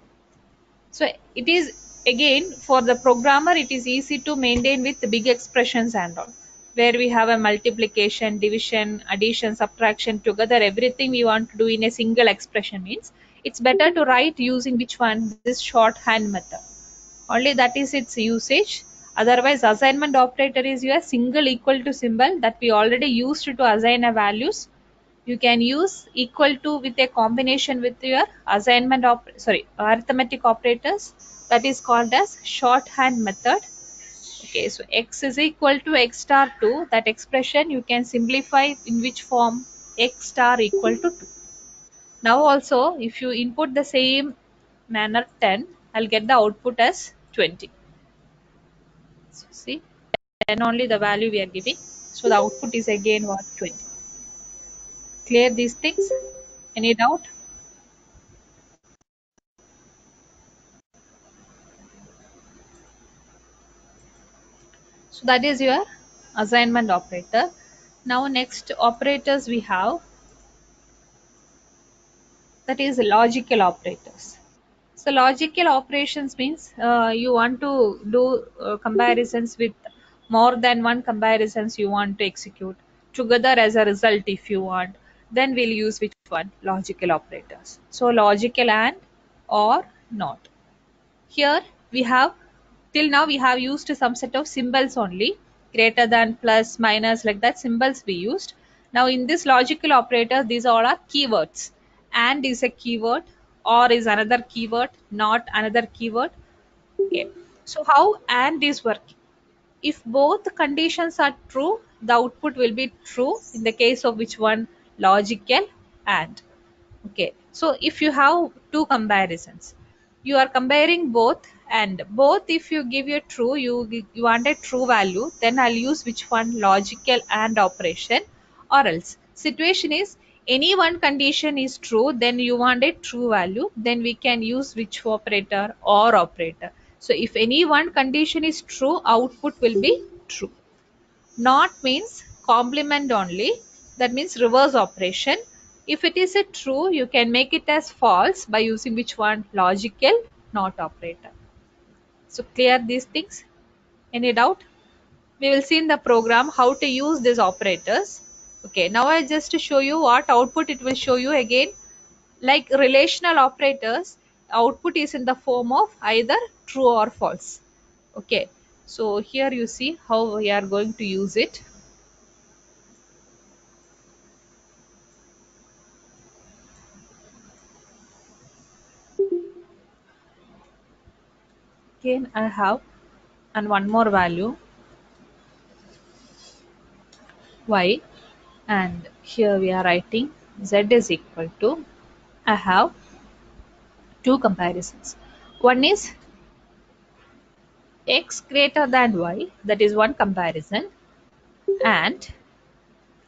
So it is, again, for the programmer it is easy to maintain with the big expressions and all, where we have a multiplication, division, addition, subtraction together, everything we want to do in a single expression, means it's better to write using which one? This shorthand method. Only that is its usage. Otherwise assignment operator is your single equal to symbol that we already used to assign a values. You can use equal to with a combination with your assignment arithmetic operators, that is called as shorthand method. Okay, so x is equal to x star 2, that expression you can simplify in which form? X star equal to 2. Now also if you input the same manner 10, I'll get the output as 20. So see, 10 only the value we are giving, so the output is again what? 20. Clear these things? Any doubt? So that is your assignment operator. Now next operators we have, that is logical operators. So logical operations means you want to do comparisons with more than one comparisons you want to execute together as a result. If you want, then we'll use which one? Logical operators. So logical and, or, not. Here we have, till now we have used some set of symbols only, greater than, plus, minus, like that symbols we used. Now in this logical operator, these all are keywords. And is a keyword, or is another keyword, not another keyword. Okay, so how and is working? If both conditions are true, the output will be true in the case of which one? Logical and. Okay, so if you have two comparisons, you are comparing both, and both if you give a true, you want a true value, then I'll use which one? Logical and operation. Or else situation is any one condition is true, then you want a true value, then we can use which operator? Or operator. So if any one condition is true, output will be true. Not means complement only, that means reverse operation. If it is a true, you can make it as false by using which one? Logical not operator. So clear these things? Any doubt? We will see in the program how to use these operators. Okay, now I just show you what output it will show you again. Like relational operators, output is in the form of either true or false. Okay, so here you see how we are going to use it. Again I have and one more value y, and here we are writing z is equal to, I have two comparisons. One is x greater than y, that is one comparison, and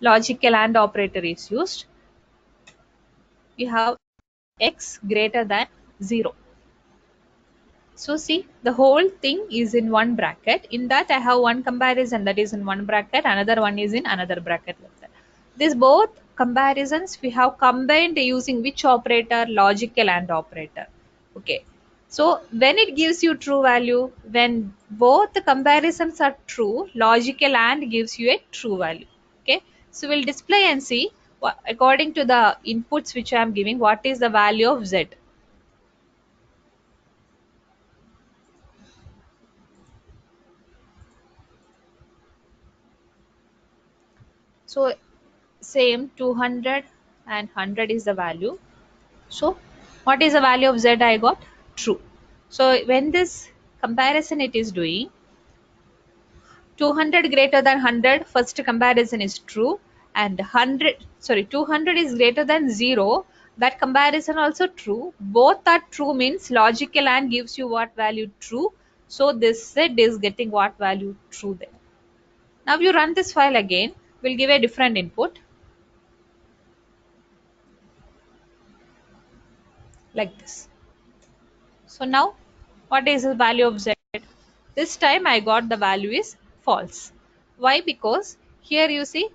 logical AND operator is used. We have x greater than 0. So see, the whole thing is in one bracket. In that I have one comparison that is in one bracket, another one is in another bracket like that. These both comparisons we have combined using which operator? Logical AND operator. Okay. So when it gives you true value, when both the comparisons are true, logical AND gives you a true value. Okay. So we'll display and see according to the inputs which I am giving, what is the value of Z. So same 200 and 100 is the value. So what is the value of Z I got? True. So when this comparison it is doing, 200 greater than 100, first comparison is true, and 200 is greater than 0, that comparison also true. Both are true means logical AND gives you what value? True. So this Z is getting what value? True there. Now you run this file again, we'll give a different input like this. So now what is the value of Z? This time I got the value is false. Why? Because here you see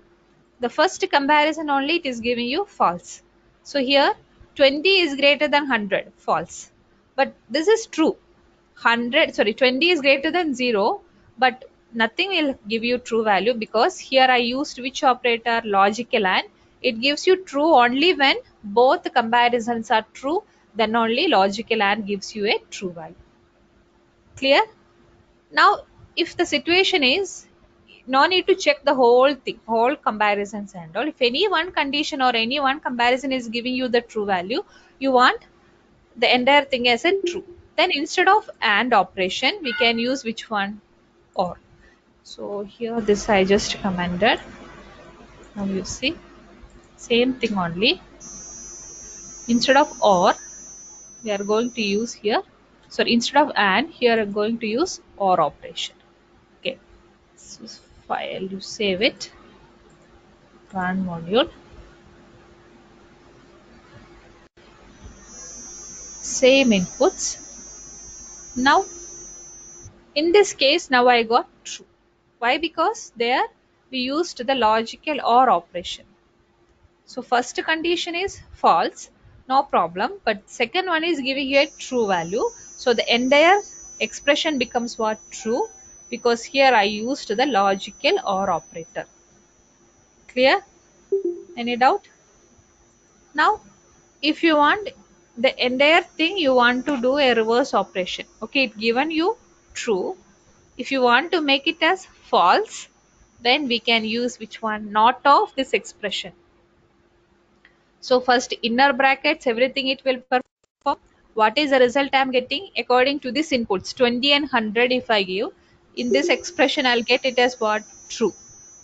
the first comparison only it is giving you false. So here 20 is greater than 100, false. But this is true. 20 is greater than 0, but nothing will give you true value because here I used which operator? Logical AND. It gives you true only when both comparisons are true, then only logical AND gives you a true value. Clear? Now if the situation is no need to check the whole thing, whole comparisons and all. If any one condition or any one comparison is giving you the true value, you want the entire thing as a true. Then instead of AND operation, we can use which one? OR. So here this I just commented. Now you see, same thing only. Instead of OR, we are going to use here. So instead of AND, here I'm going to use OR operation. Okay. So file, you save it. Run module. Same inputs. Now in this case now I got true. Why? Because there we used the logical OR operation. So first condition is false, no problem, but second one is giving you a true value. So the entire expression becomes what? True, because here I used the logical OR operator. Clear? Any doubt? Now if you want the entire thing, you want to do a reverse operation. Okay, it given you true. If you want to make it as false, then we can use which one? Not of this expression. So first inner brackets, everything it will perform. What is the result I am getting? According to this inputs, 20 and 100 if I give, in this expression I'll get it as what? True.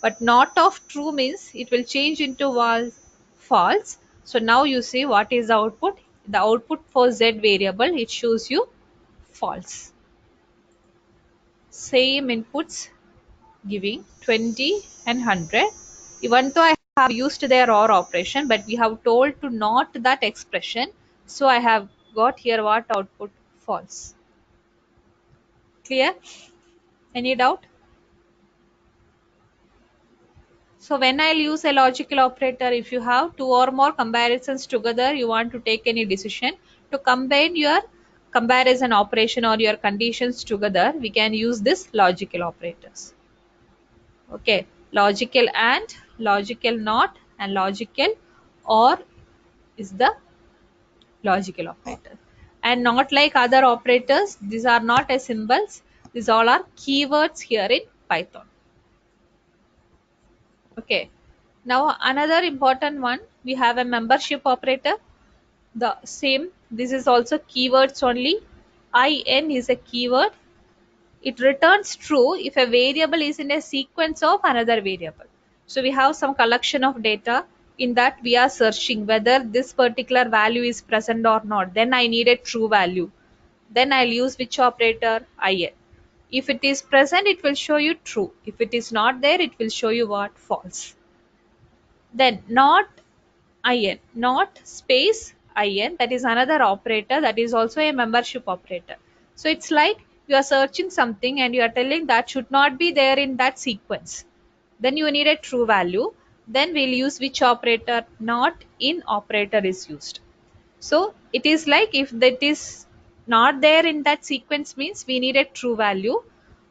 But not of true means it will change into false. So now you see what is the output? The output for Z variable, it shows you false. Same inputs giving 20 and 100. Even though I have used their OR operation, but we have told to not that expression. So I have got here what output? False. Clear? Any doubt? So when I'll use a logical operator, if you have two or more comparisons together, you want to take any decision to combine your comparison operation or your conditions together, we can use this logical operators. Okay, logical and, logical not, and logical or is the logical operator. And not like other operators, these are not as symbols, these all are keywords here in Python. Okay, now another important one, we have a membership operator. The same, this is also keywords only. In is a keyword. It returns true if a variable is in a sequence of another variable. So we have some collection of data, in that we are searching whether this particular value is present or not. Then I need a true value. Then I'll use which operator? In. If it is present, it will show you true. If it is not there, it will show you what? False. Then not not space that is another operator, that is also a membership operator. So it's like you are searching something and you are telling that should not be there in that sequence. Then you need a true value. Then we'll use which operator? Not in operator is used. So it is like if that is not there in that sequence means we need a true value,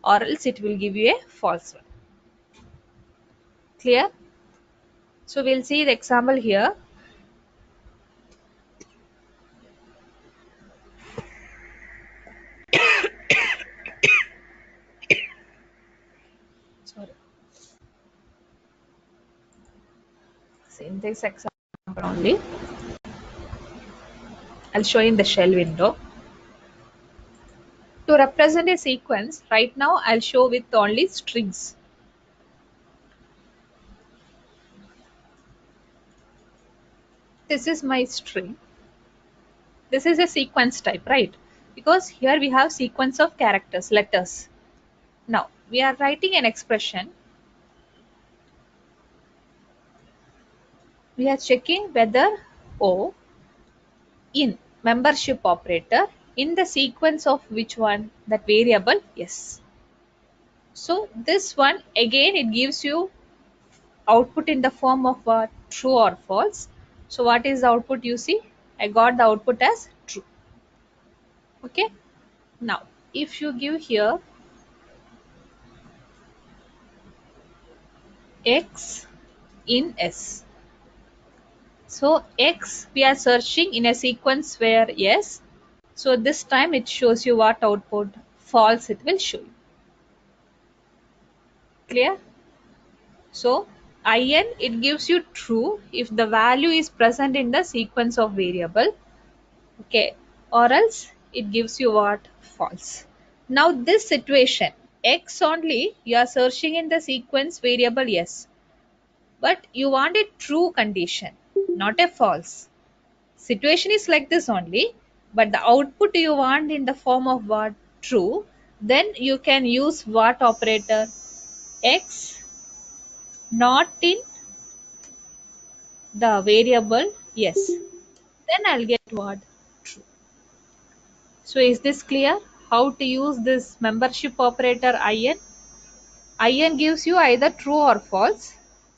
or else it will give you a false one. Clear? So we'll see the example here. Sorry. In this example only, I'll show in the shell window. To represent a sequence, right now I'll show with only strings. This is my string. This is a sequence type, right? Because here we have sequence of characters, letters. Now we are writing an expression. We are checking whether O in membership operator in the sequence of which one? That variable? Yes. So this one again, it gives you output in the form of what? True or false. So what is the output? You see, I got the output as true. Okay. Now if you give here X in S. So X we are searching in a sequence where yes. So this time it shows you what output? False it will show you. Clear? So in, it gives you true if the value is present in the sequence of variable. Okay. Or else it gives you what? False. Now this situation, X only, you are searching in the sequence variable yes. But you want a true condition, not a false. Situation is like this only, but the output you want in the form of what? True. Then you can use what operator? X not in the variable yes. Then I'll get what? True. So is this clear? How to use this membership operator in? In gives you either true or false.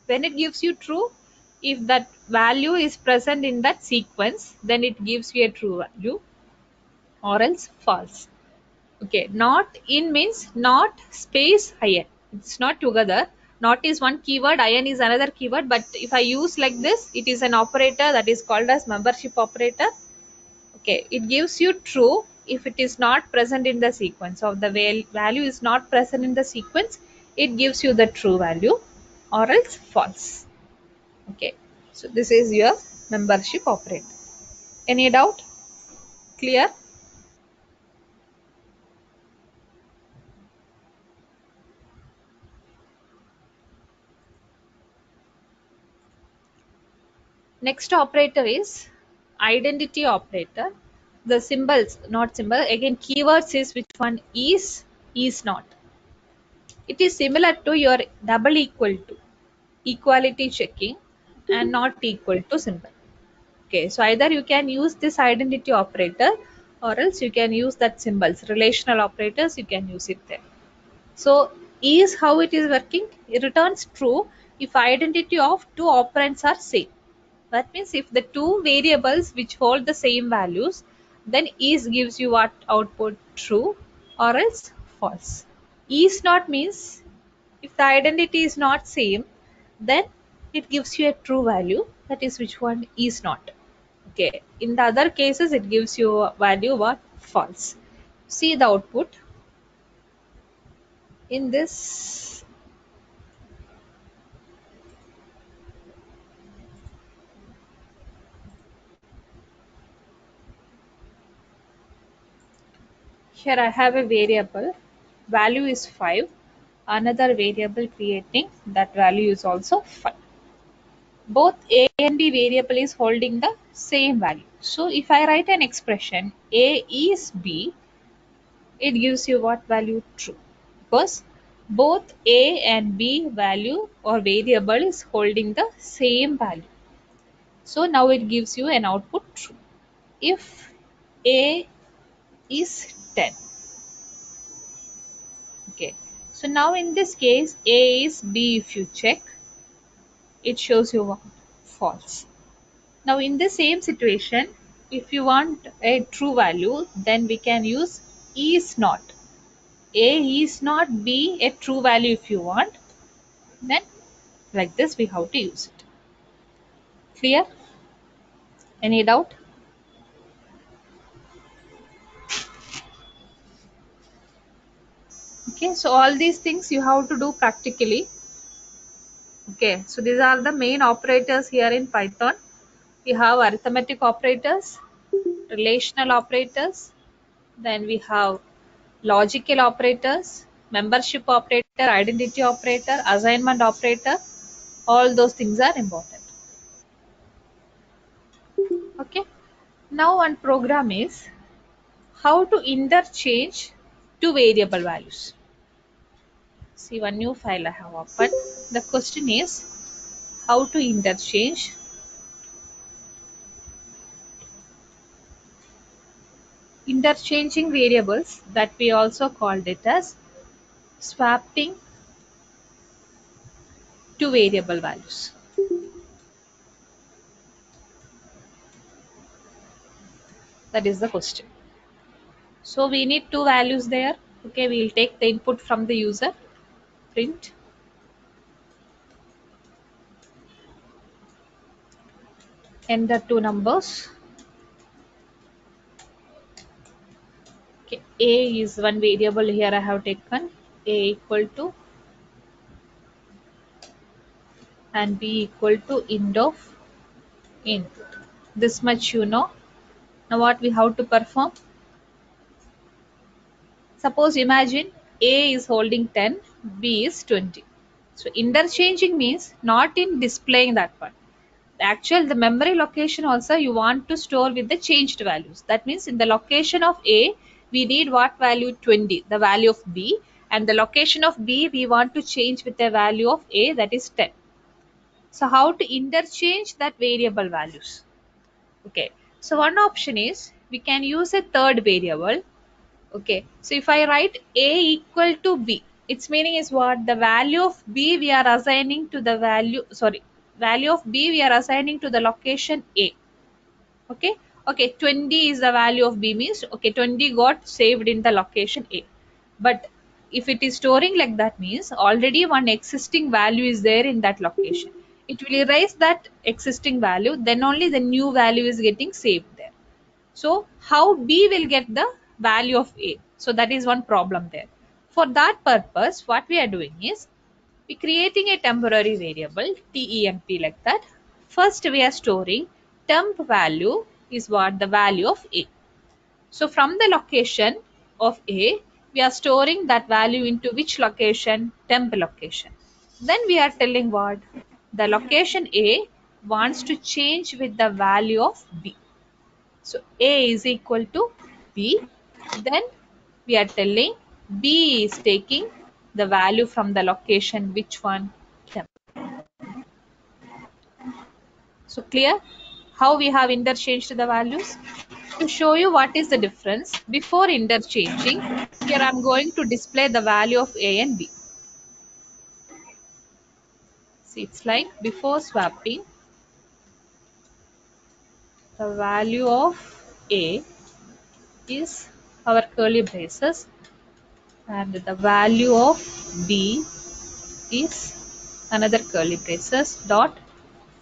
When it gives you true, if that value is present in that sequence, then it gives you a true value, or else false. Okay, not in means not space in. It's not together. Not is one keyword, in is another keyword, but if I use like this, it is an operator that is called as membership operator. Okay, it gives you true if it is not present in the sequence. Of the value is not present in the sequence, it gives you the true value, or else false. Okay, so this is your membership operator. Any doubt? Clear? Next operator is identity operator. The symbols, not symbol, again keywords is which one? Is not. It is similar to your double equal to, equality checking, and not equal to symbol. Okay, so either you can use this identity operator, or else you can use that symbols, relational operators, you can use it there. So is how it is working. It returns true if identity of two operands are same. That means if the two variables which hold the same values, then is gives you what output? True or else false. Is not means if the identity is not same, then it gives you a true value, that is which one is not. Okay, in the other cases it gives you a value what? False. See the output in this. Here I have a variable, value is 5, another variable creating that value is also 5. Both a and b variable is holding the same value. So if I write an expression a is b, it gives you what value? True, because both a and b value or variable is holding the same value. So now it gives you an output true. If a is 10, okay, so now in this case a is b, if you check it shows you what? False. Now in the same situation, if you want a true value, then we can use is not. A is not B a true value if you want, then like this we have to use it. Clear? Any doubt? Okay, so all these things you have to do practically. Okay, so these are the main operators here in Python. We have arithmetic operators, relational operators, then we have logical operators, membership operator, identity operator, assignment operator. All those things are important. Okay. Now one program is how to interchange two variable values. See, one new file I have opened. The question is how to interchange interchanging variables, that we also called it as swapping two variable values. That is the question. So we need two values there. Okay, we will take the input from the user. Print. Enter two numbers. Okay, a is one variable here I have taken, a equal to and b equal to int of input. This much you know. Now what we have to perform? Suppose imagine a is holding 10, b is 20. So interchanging means not in displaying that one. The memory location also you want to store with the changed values. That means in the location of a we need what value? 20, the value of b, and the location of b we want to change with the value of a, that is 10. So how to interchange that variable values? Okay, so one option is we can use a third variable. Okay, so if I write a equal to b, its meaning is what? The value of b we are assigning to the value of b we are assigning to the location a. Okay, okay, 20 is the value of b means okay 20 got saved in the location a. But if it is storing like that means already one existing value is there in that location. It will erase that existing value, then only the new value is getting saved there. So how B will get the value of A? So that is one problem there. For that purpose, what we are doing is we creating a temporary variable temp like that. First we are storing temp value is what? The value of A. So from the location of A, we are storing that value into which location? Temp location. Then we are telling what? The location A wants to change with the value of B. So A is equal to B. Then we are telling B is taking the value from the location, which one? Temp. So clear how we have interchanged the values? To show you what is the difference, before interchanging, here I am going to display the value of A and B. See, it's like before swapping, the value of A is our curly braces, and the value of B is another curly braces dot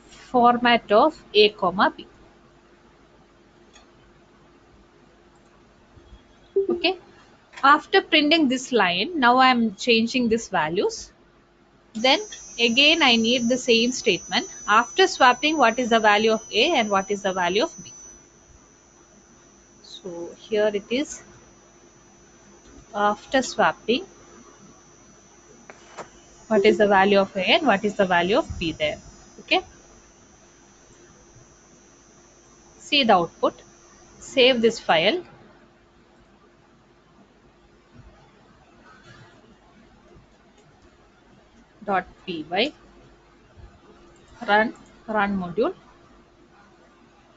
format of A comma B. Okay. After printing this line, now I am changing these values. Then again I need the same statement. After swapping, what is the value of A and what is the value of B? So here it is. After swapping, what is the value of A and what is the value of B there? Okay. See the output. Save this file. .py. Run module.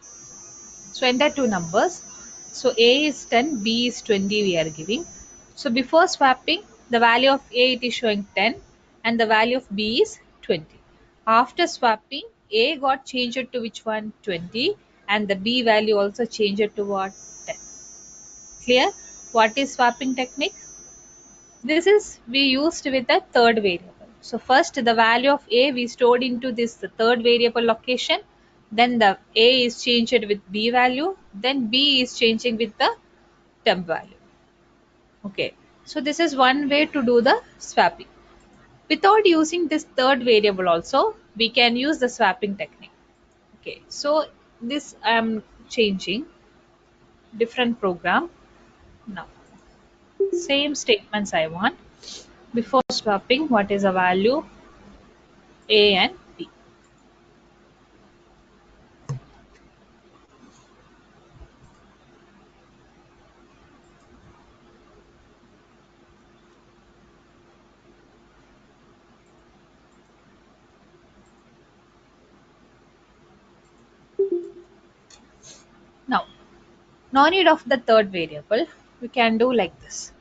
So enter two numbers. So A is 10, B is 20 we are giving. So before swapping, the value of A it is showing 10 and the value of B is 20. After swapping, A got changed to which one? 20, and the B value also changed to what? 10. Clear? What is swapping technique? This is we used with a third variable. So first the value of A we stored into this third variable location. Then the A is changed with B value. Then B is changing with the temp value. Okay. So this is one way to do the swapping. Without using this third variable also, we can use the swapping technique. Okay. So this I am changing different program. Now same statements I want. Before swapping, what is the value A and B? Now, no need of the third variable. We can do like this.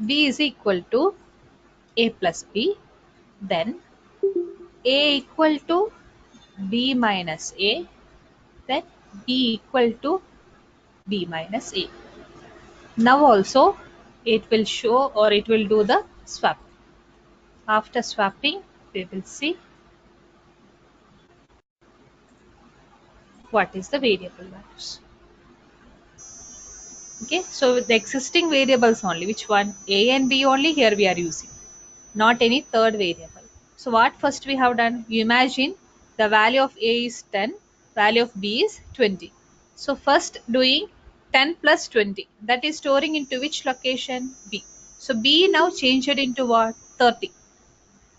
B is equal to A plus B. Then A equal to B minus A. Then B equal to B minus A. Now also it will show or it will do the swap. After swapping, we will see what is the variable values. Okay, so with the existing variables only, which one? A and B only here we are using, not any third variable. So what first we have done? You imagine the value of A is 10, value of B is 20. So first doing 10 plus 20, that is storing into which location? B. So B now changed into what? 30.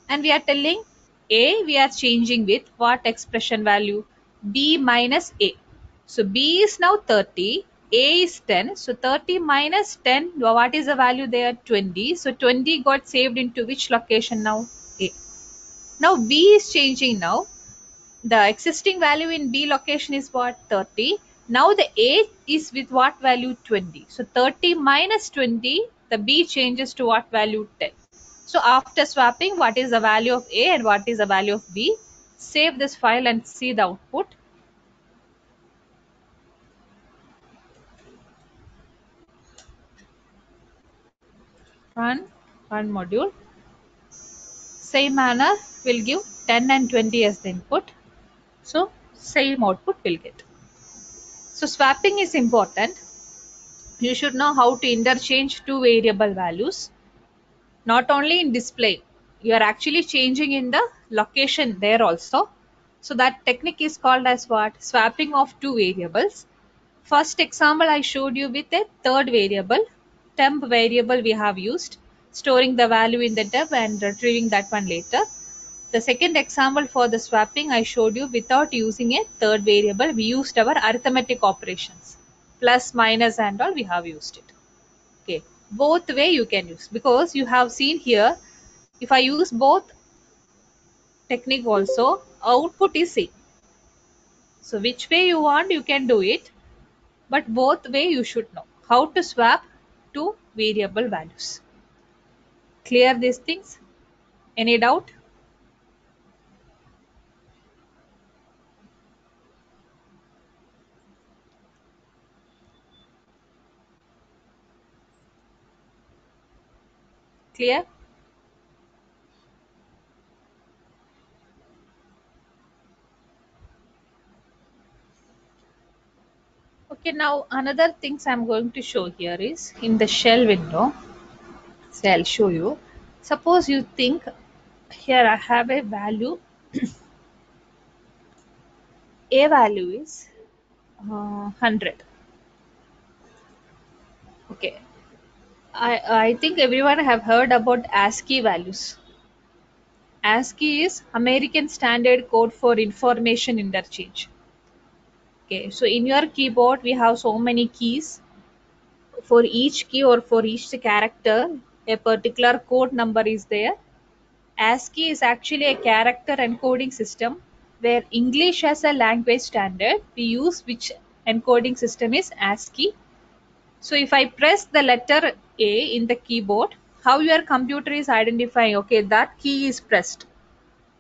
And we are telling A we are changing with what expression value? B minus A. So B is now 30, A is 10. So 30 minus 10, what is the value there? 20. So 20 got saved into which location now? A. Now B is changing now. The existing value in B location is what? 30. Now the A is with what value? 20. So 30 minus 20, the B changes to what value? 10. So after swapping, what is the value of A and what is the value of B? Save this file and see the output. Run module. Same manner will give 10 and 20 as the input. So same output will get. So swapping is important. You should know how to interchange two variable values. Not only in display, you are actually changing in the location there also. So that technique is called as what? Swapping of two variables. First example I showed you with a third variable, temp variable we have used, storing the value in the temp and retrieving that one later. The second example for the swapping I showed you without using a third variable, we used our arithmetic operations. Plus, minus and all we have used it. Okay, both way you can use, because you have seen here, if I use both technique also, output is same. So which way you want you can do it, but both way you should know how to swap two variable values. Clear these things? Any doubt? Clear? Okay, now another things I'm going to show here is in the shell window. So I'll show you. Suppose you think here I have a value. A value is 100. Okay. I think everyone have heard about ASCII values. ASCII is American Standard Code for Information Interchange. Okay, so in your keyboard we have so many keys. For each key or for each character, a particular code number is there. ASCII is actually a character encoding system where English as a language standard we use, which encoding system is ASCII. So if I press the letter A in the keyboard, how your computer is identifying, okay, that key is pressed.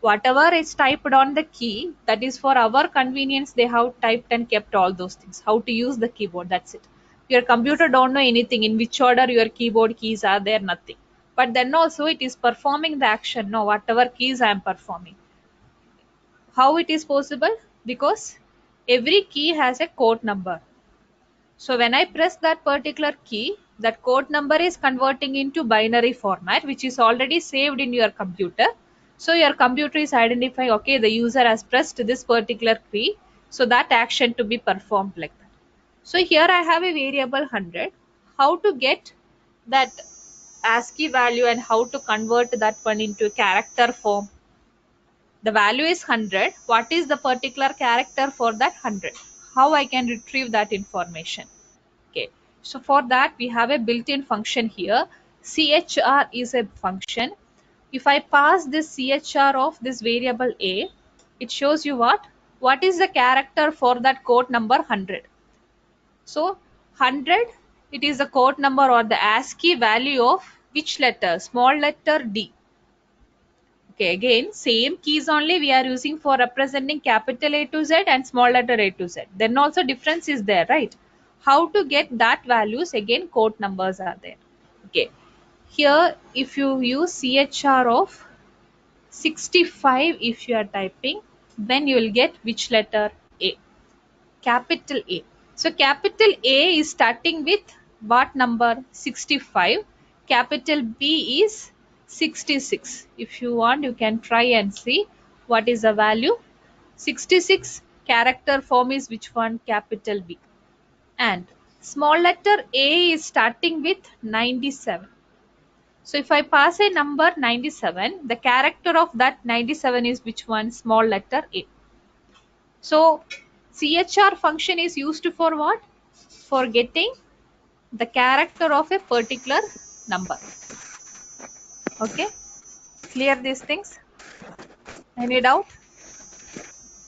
Whatever is typed on the key, that is for our convenience, they have typed and kept all those things. How to use the keyboard, that's it. Your computer don't know anything, in which order your keyboard keys are there, nothing. But then also it is performing the action, no, whatever keys I am performing. How it is possible? Because every key has a code number. So when I press that particular key, that code number is converting into binary format, which is already saved in your computer. So your computer is identifying, okay, the user has pressed this particular key, so that action to be performed like that. So here I have a variable 100. How to get that ASCII value and how to convert that one into character form? The value is 100. What is the particular character for that 100? How I can retrieve that information? Okay, so for that we have a built-in function here. CHR is a function. If I pass this CHR of this variable A, it shows you what is the character for that code number 100. So 100, it is the code number or the ASCII value of which letter? Small letter D. Okay, again, same keys only we are using for representing capital A to Z and small letter A to Z. Then also difference is there, right? How to get that values? Again, code numbers are there. Okay, here if you use CHR of 65, if you are typing, then you will get which letter? A. Capital A. So capital A is starting with what number? 65. Capital B is 66. If you want, you can try and see what is the value. 66 character form is which one? Capital B. And small letter A is starting with 97. So if I pass a number 97, the character of that 97 is which one? Small letter A. So CHR function is used for what? For getting the character of a particular number. Okay, clear these things? Any doubt?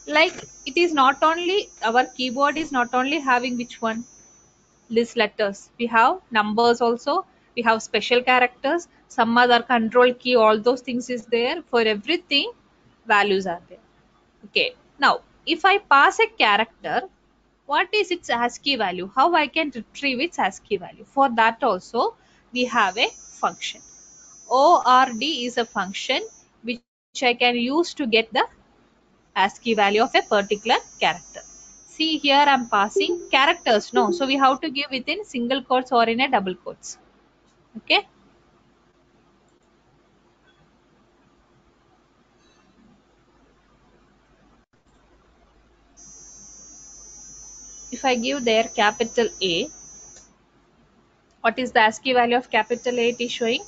Like, it is not only our keyboard is not only having which one? List letters. We have numbers also. We have special characters. Some other control key. All those things is there. For everything, values are there. Okay. Now, if I pass a character, what is its ASCII value? How I can retrieve its ASCII value? For that also, we have a function. ORD is a function which I can use to get the ASCII value of a particular character. See here I am passing characters. No, so we have to give within single quotes or in a double quotes. Okay. If I give there capital A, what is the ASCII value of capital A? It is showing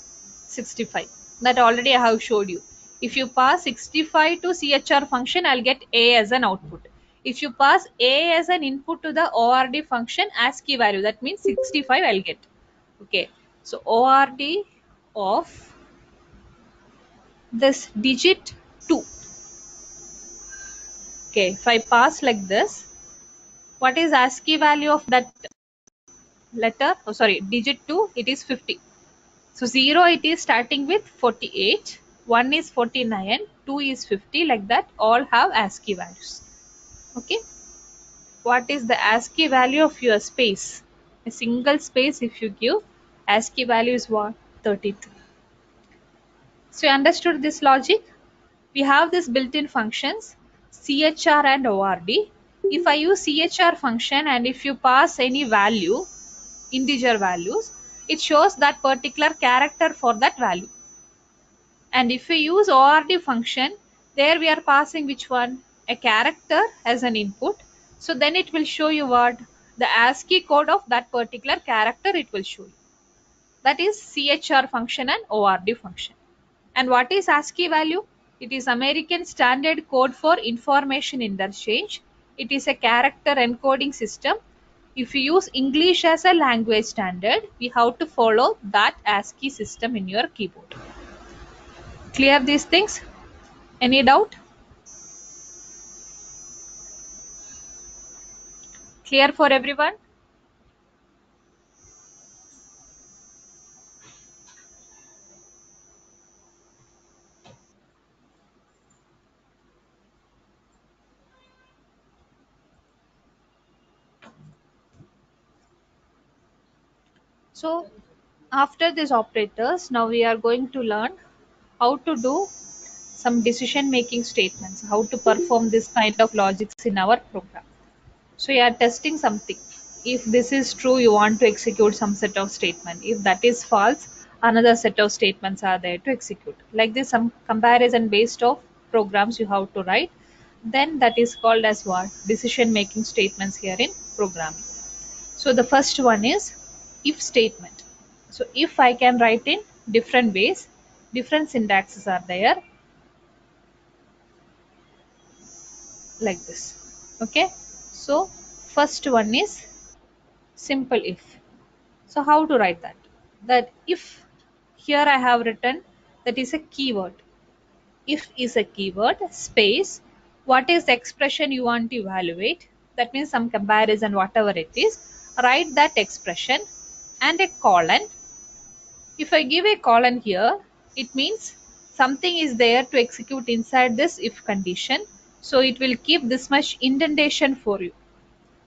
65. That already I have showed you. If you pass 65 to CHR function, I'll get A as an output. If you pass A as an input to the ORD function, ASCII value, that means 65 I'll get. Okay. So ORD of this digit 2. Okay. If I pass like this, what is ASCII value of that letter? Oh, sorry, digit 2, it is 50. So 0 it is starting with 48, 1 is 49, 2 is 50, like that all have ASCII values. Okay. What is the ASCII value of your space? A single space if you give, ASCII value is what? 33. So you understood this logic? We have this built-in functions CHR and ORD. If I use CHR function and if you pass any value, integer values, it shows that particular character for that value. And if we use ORD function, there we are passing which one? A character as an input. So then it will show you what? The ASCII code of that particular character it will show you. That is CHR function and ORD function. And what is ASCII value? It is American Standard Code for Information Interchange. It is a character encoding system. If you use English as a language standard, we have to follow that ASCII system in your keyboard. Clear these things? Any doubt? Clear for everyone? So after these operators, now we are going to learn how to do some decision making statements, how to perform this kind of logics in our program. So you are testing something. If this is true, you want to execute some set of statement. If that is false, another set of statements are there to execute. Like this, some comparison based of programs you have to write. Then that is called as what? Decision making statements here in programming. So the first one is if statement. So if I can write in different ways, different syntaxes are there like this. Okay. So first one is simple if. So how to write that? That if here I have written that is a keyword. If is a keyword space. What is the expression you want to evaluate? That means some comparison, whatever it is. Write that expression and a colon. If I give a colon here, it means something is there to execute inside this if condition. So it will keep this much indentation for you.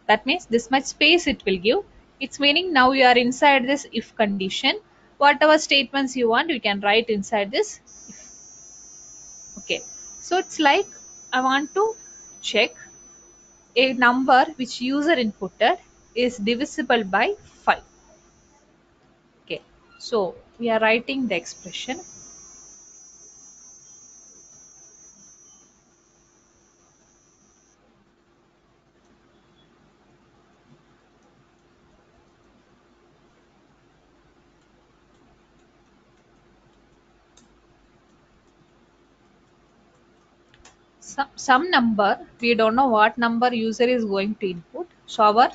That means this much space it will give. It's meaning now you are inside this if condition. Whatever statements you want, you can write inside this if. Okay. So it's like I want to check a number which user inputted is divisible by 5. Okay. So we are writing the expression. Some number, we don't know what number user is going to input. So our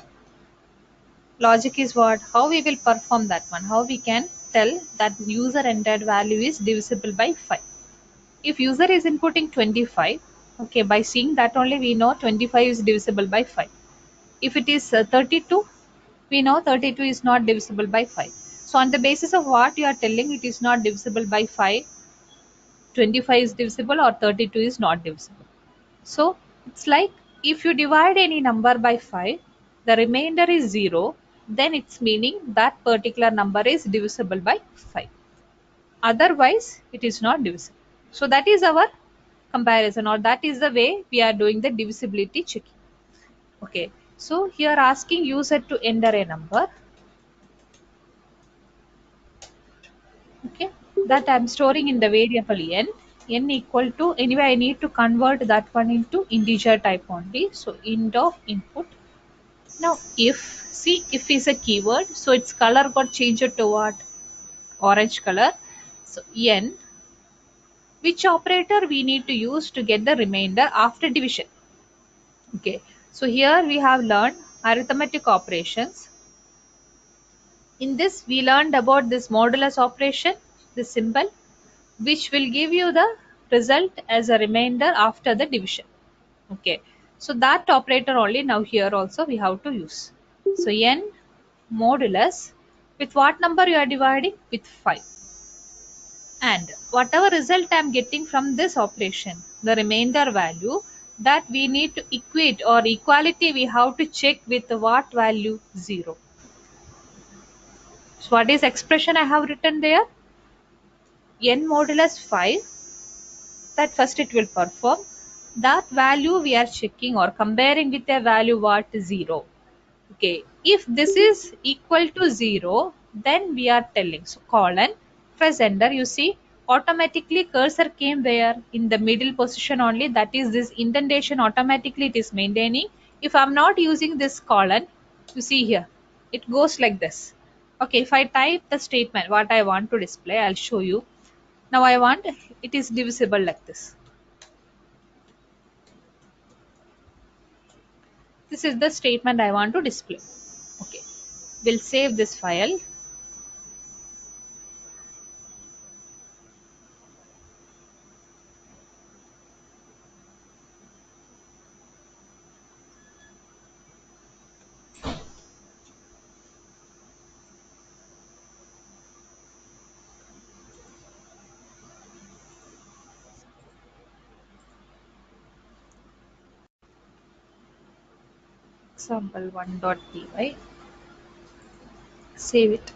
logic is what? How we will perform that one? How we can tell that user entered value is divisible by 5? If user is inputting 25, okay, by seeing that only we know 25 is divisible by 5. If it is 32, we know 32 is not divisible by 5. So on the basis of what you are telling it is not divisible by 5, 25 is divisible or 32 is not divisible. So it's like if you divide any number by 5, the remainder is 0, then it's meaning that particular number is divisible by 5. Otherwise, it is not divisible. So that is our comparison, or that is the way we are doing the divisibility checking. Okay. So here asking user to enter a number. Okay. That I'm storing in the variable n. N equal to, anyway I need to convert that one into integer type only. So int of input. Now if, see if is a keyword, so its color got changed to what? Orange color. So n, which operator we need to use to get the remainder after division. Okay, so here we have learned arithmetic operations. In this we learned about this modulus operation, this symbol, which will give you the result as a remainder after the division. Okay, so that operator only now here also we have to use. So n modulus, with what number you are dividing? With 5. And whatever result I am getting from this operation, the remainder value, that we need to equate, or equality we have to check with what value? 0. So what is expression I have written there? n modulus 5, that first it will perform. That value we are checking or comparing with a value what? 0. Okay, if this is equal to 0, then we are telling. So colon, press enter, you see automatically cursor came where? In the middle position only, that is this indentation automatically it is maintaining. If I'm not using this colon, you see here, it goes like this. Okay, if I type the statement what I want to display, I'll show you. Now I want it is divisible like this. This is the statement I want to display. Okay, we'll save this file. Example1.py, save it,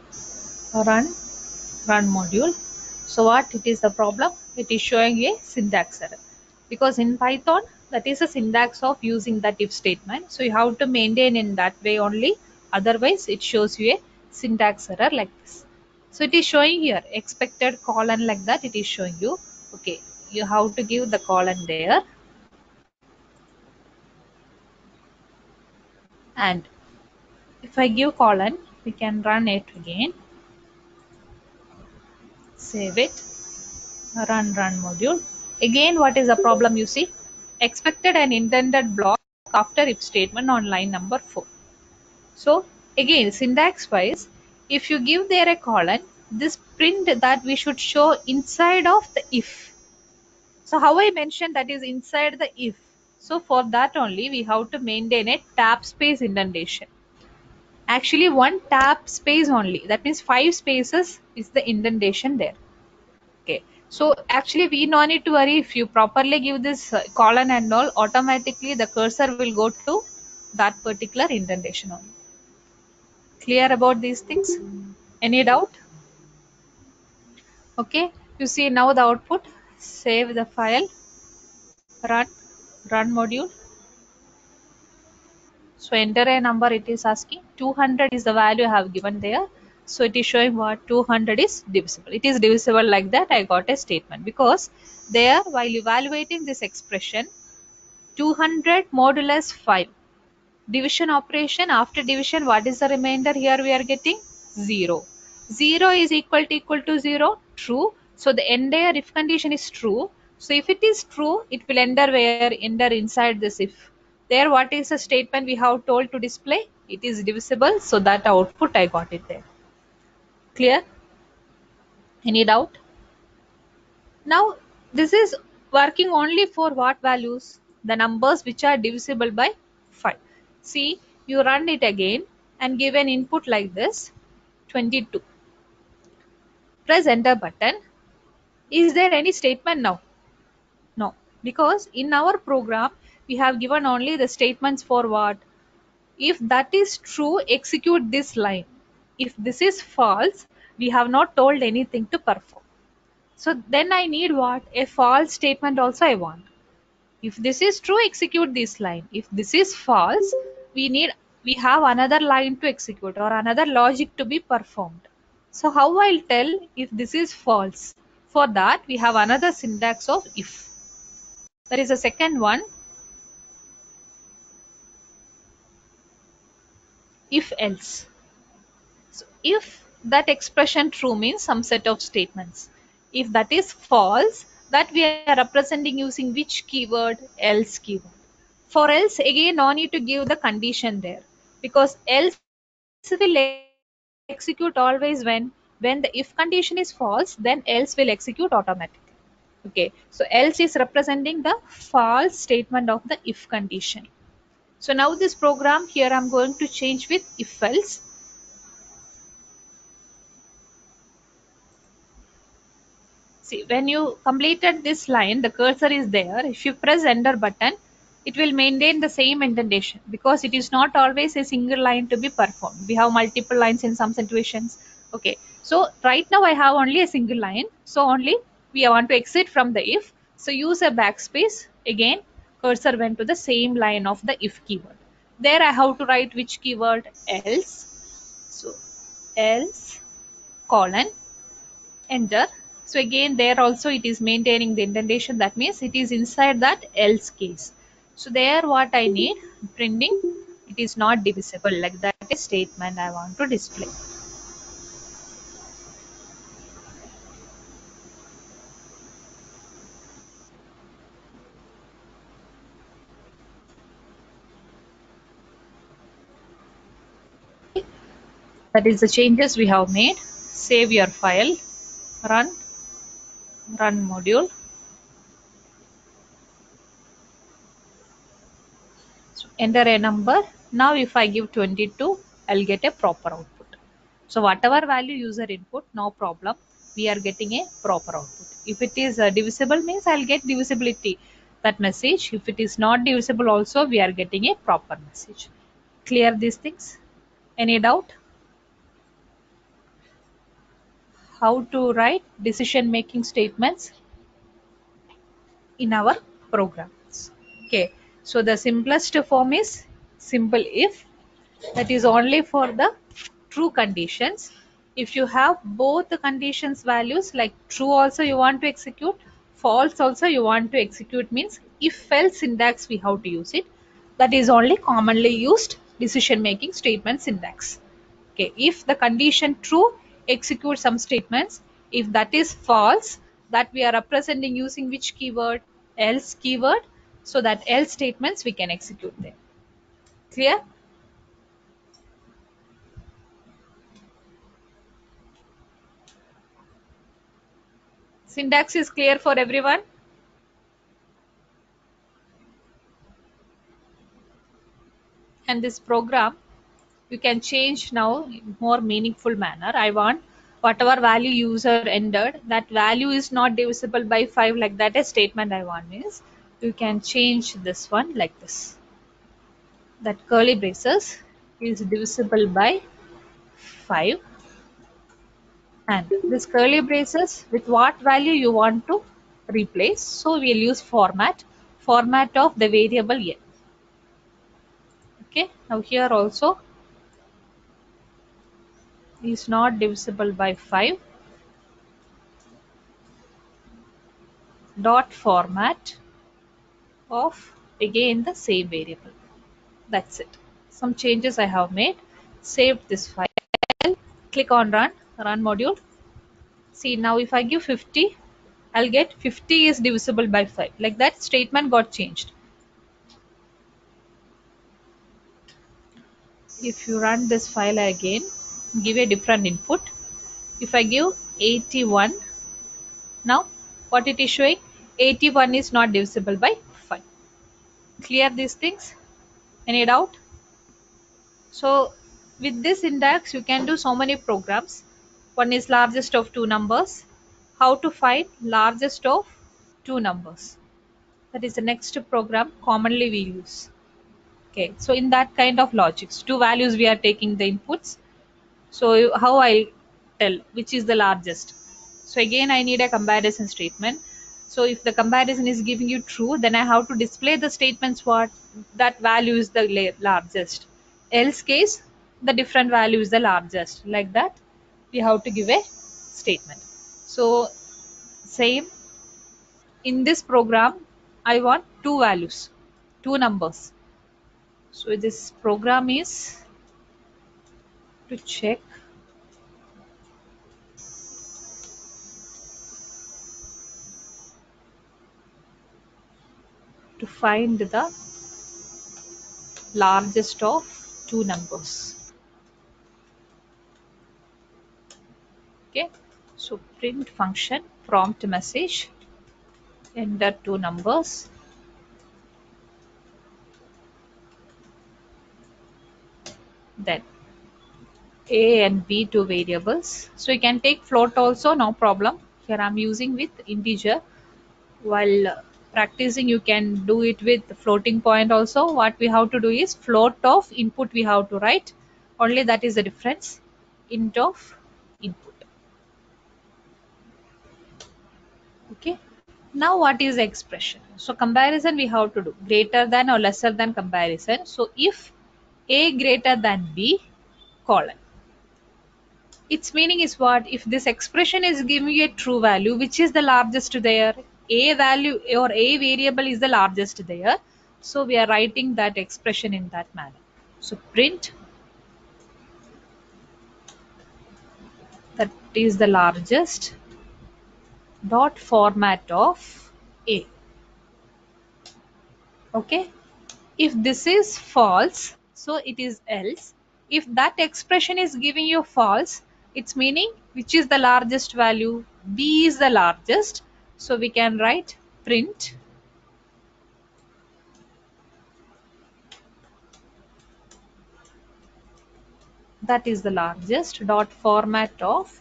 run module. So what it is the problem? It is showing a syntax error because in Python that is a syntax of using that if statement. So you have to maintain in that way only. Otherwise it shows you a syntax error like this. So it is showing here expected colon like that. It is showing you. Okay, you have to give the colon there. And if I give colon, we can run it again. Save it. Run module. Again, what is the problem you see? Expected and intended block after if statement on line number 4. So again, syntax wise, if you give there a colon, this print that we should show inside of the if. So how I mentioned that is inside the if. So for that only we have to maintain a tab space indentation. Actually one tab space only. That means 5 spaces is the indentation there. Okay, so actually we no need to worry. If you properly give this colon and all, automatically the cursor will go to that particular indentation only. Clear about these things? Any doubt? Okay, you see now the output. Save the file, run module. So enter a number, it is asking 200 is the value I have given there. So it is showing what? 200 is divisible. It is divisible like that. I got a statement because there while evaluating this expression 200 modulus 5 division operation, after division what is the remainder here we are getting? 0. 0 is equal to 0, true. So the entire if condition is true. So if it is true, it will enter where? Enter inside this if. There what is the statement we have told to display? It is divisible, so that output I got it there. Clear? Any doubt? Now this is working only for what values? The numbers which are divisible by 5. See, you run it again and give an input like this, 22. Press enter button. Is there any statement now? No, because in our program we have given only the statements for what? If that is true, execute this line. If this is false, we have not told anything to perform. So then I need what? A false statement also I want. If this is true, execute this line. If this is false, we have another line to execute or another logic to be performed. So how I'll tell if this is false? For that we have another syntax of if. There is a second one, if else. So if that expression true means some set of statements. If that is false, that we are representing using which keyword? Else keyword. For else again no need to give the condition there because else will execute always when the if condition is false, then else will execute automatically. Okay, so else is representing the false statement of the if condition. So now this program here I'm going to change with if else. See, when you completed this line, the cursor is there. If you press enter button, it will maintain the same indentation because it is not always a single line to be performed. We have multiple lines in some situations. Okay, so right now I have only a single line, so only we want to exit from the if, so use a backspace. Again cursor went to the same line of the if keyword. There I have to write which keyword? Else. So else colon enter. So again there also it is maintaining the indentation, that means it is inside that else case. So there what I need, printing it is not divisible, like that is statement I want to display. That is the changes we have made. Save your file, run, run module. So enter a number. Now if I give 22, I'll get a proper output. So whatever value user input, no problem. We are getting a proper output. If it is divisible means I'll get divisibility, that message. If it is not divisible also, we are getting a proper message. Clear these things? Any doubt? How to write decision making statements in our programs. Okay, so the simplest form is simple if, that is only for the true conditions. If you have both the conditions values, like true also you want to execute, false also you want to execute, means if else syntax we have to use it. That is only commonly used decision making statement syntax. Okay, if the condition true, execute some statements. If that is false, that we are representing using which keyword? Else keyword. So that else statements we can execute them. Clear? Syntax is clear for everyone? And this program you can change now in more meaningful manner. I want whatever value user entered, that value is not divisible by 5, like that a statement I want, means you can change this one like this, that curly braces is divisible by 5, and this curly braces with what value you want to replace. So we'll use format of the variable n. Okay, now here also is not divisible by 5, dot format of again the same variable. That's it. Some changes I have made. Saved this file. Click on run module. See now if I give 50, I'll get 50 is divisible by 5. Like that statement got changed. If you run this file again, give a different input. If I give 81, now what it is showing? 81 is not divisible by 5. Clear these things? Any doubt? So with this index, you can do so many programs. One is largest of two numbers. How to find largest of two numbers. That is the next program commonly we use. Okay, so in that kind of logics, two values we are taking the inputs. So how I tell which is the largest? So again I need a comparison statement. So if the comparison is giving you true, then I have to display the statements what that value is the largest. Else case, the different value is the largest. Like that we have to give a statement. So same in this program I want two values, two numbers. So this program is to check to find the largest of two numbers. Okay, so print function prompt message, enter two numbers, then a and b two variables. So you can take float also, no problem. Here I'm using with integer. While practicing you can do it with floating point also. What we have to do is float of input we have to write, only that is the difference. Int of input. Okay. Now what is the expression? So comparison we have to do greater than or lesser than comparison. So if A greater than B colon. Its meaning is what? If this expression is giving you a true value, which is the largest there? A value or A variable is the largest there. So we are writing that expression in that manner. So print that is the largest dot format of A. Okay. If this is false, so it is else. If that expression is giving you false, it's meaning which is the largest value? B is the largest. So we can write print that is the largest dot format of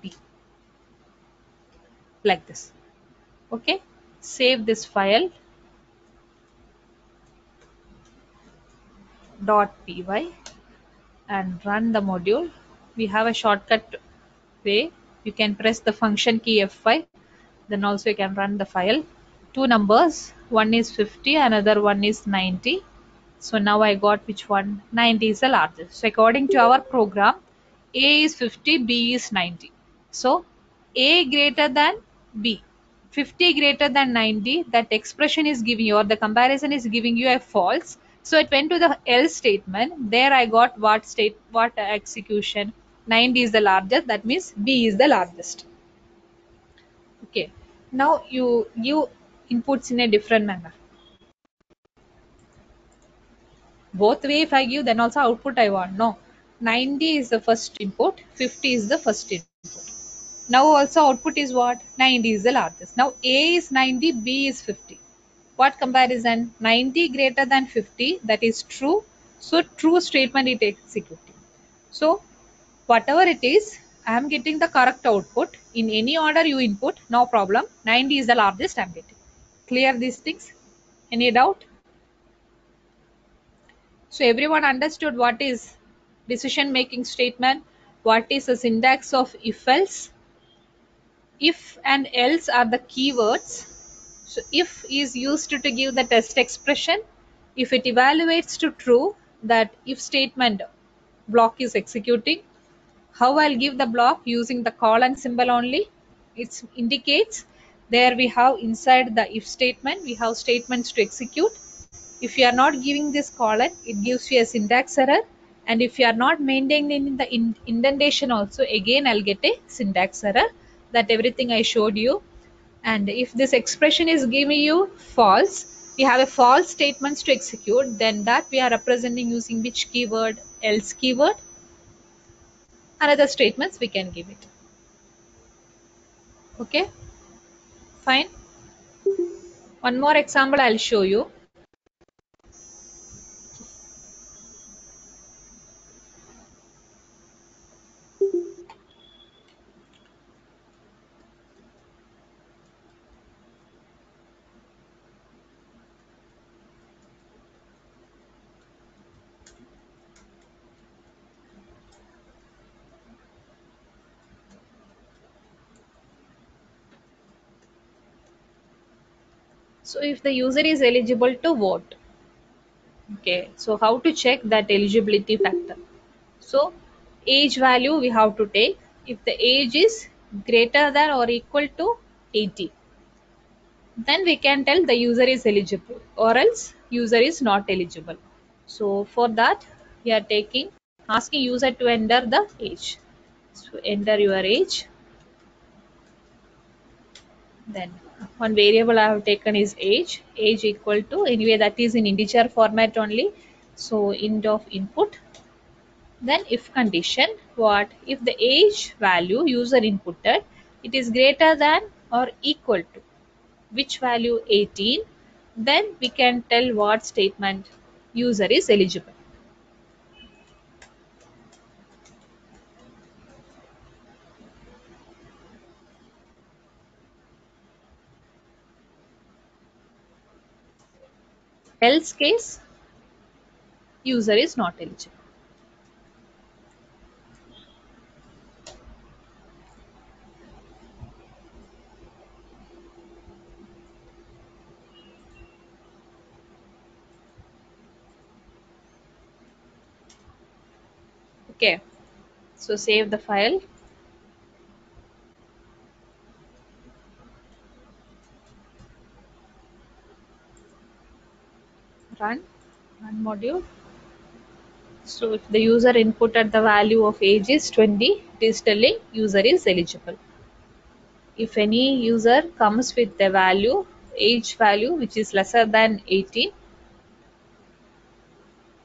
B like this. Okay. Save this file .py and run the module. We have a shortcut way. You can press the function key F5. Then also you can run the file. Two numbers, one is 50, another one is 90. So now I got which one? 90 is the largest. So according to our program, A is 50, B is 90. So A greater than B. 50 greater than 90, that expression is giving you or the comparison is giving you a false. So it went to the else statement. There I got what execution? 90 is the largest. That means B is the largest. Okay. Now you give inputs in a different manner. Both way if I give, then also output I want. No. 90 is the first input, 50 is the first input. Now also output is what? 90 is the largest. Now A is 90, B is 50. What comparison? 90 greater than 50, that is true. So true statement it executing. So whatever it is, I am getting the correct output. In any order you input, no problem. 90 is the largest I am getting. Clear these things? Any doubt? So everyone understood what is decision making statement, what is the syntax of if else. If and else are the keywords. So if is used to give the test expression. If it evaluates to true, that if statement block is executing. How I'll give the block? Using the colon symbol only. It indicates there we have inside the if statement, we have statements to execute. If you are not giving this colon, it gives you a syntax error. And if you are not maintaining the indentation also, again I'll get a syntax error. That everything I showed you. And if this expression is giving you false, we have a false statements to execute, then that we are representing using which keyword? Else keyword. Another statements we can give it. Okay, fine. One more example I'll show you. So if the user is eligible to vote. Okay, so how to check that eligibility factor? So age value we have to take. If the age is greater than or equal to 80, then we can tell the user is eligible, or else user is not eligible. So for that we are asking user to enter the age. So enter your age. Then one variable I have taken is age. Age equal to, anyway that is in integer format only. So int of input. Then if condition, what? If the age value user inputted, it is greater than or equal to which value? 18. Then we can tell what statement user is eligible. Else case, user is not eligible. Okay, so save the file, run module. So if the user inputted the value of age is 20, it is telling user is eligible. If any user comes with the value, age value, which is lesser than 18,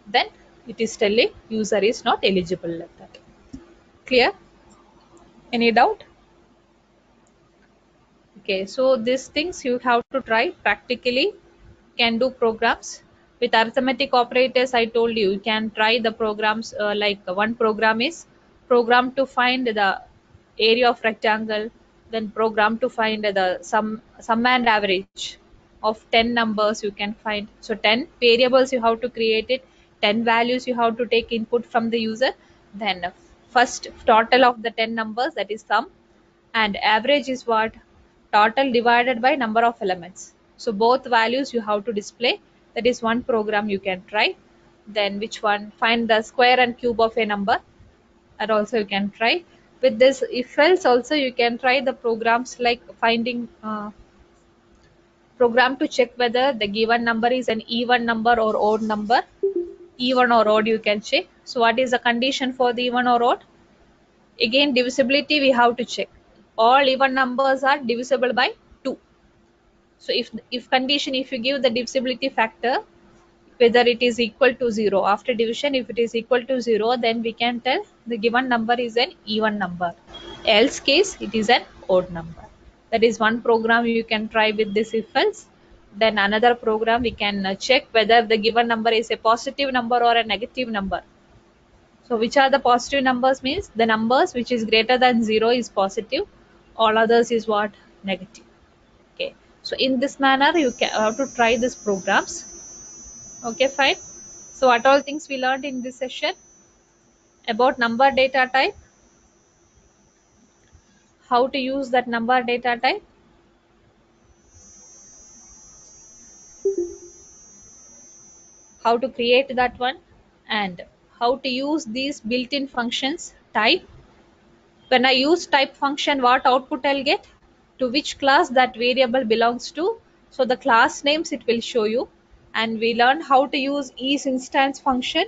then it is telling user is not eligible like that. Clear? Any doubt? Okay, so these things you have to try practically. Can do programs with arithmetic operators. I told you, you can try the programs, like one program is program to find the area of rectangle, then program to find the sum and average of 10 numbers you can find. So 10 variables you have to create it, 10 values you have to take input from the user, then first total of the 10 numbers, that is sum, and average is what? Total divided by number of elements. So both values you have to display. That is one program you can try. Then which one? Find the square and cube of a number. That also you can try. With this if else also you can try the programs like finding program to check whether the given number is an even number or odd number. Even or odd you can check. So what is the condition for the even or odd? Again, divisibility we have to check. All even numbers are divisible by 2. So if condition, if you give the divisibility factor, whether it is equal to 0 after division, if it is equal to 0, then we can tell the given number is an even number. Else case, it is an odd number. That is one program you can try with this if else. Then another program we can check whether the given number is a positive number or a negative number. So which are the positive numbers? Means the numbers which is greater than 0 is positive, all others is what? Negative. Okay, so in this manner you can have to try these programs. Okay, fine. So what all things we learned in this session? About number data type, how to use that number data type, how to create that one, and how to use these built-in functions type. When I use type function, what output I'll get, to which class that variable belongs to. So the class names it will show you. And we learn how to use isInstance function.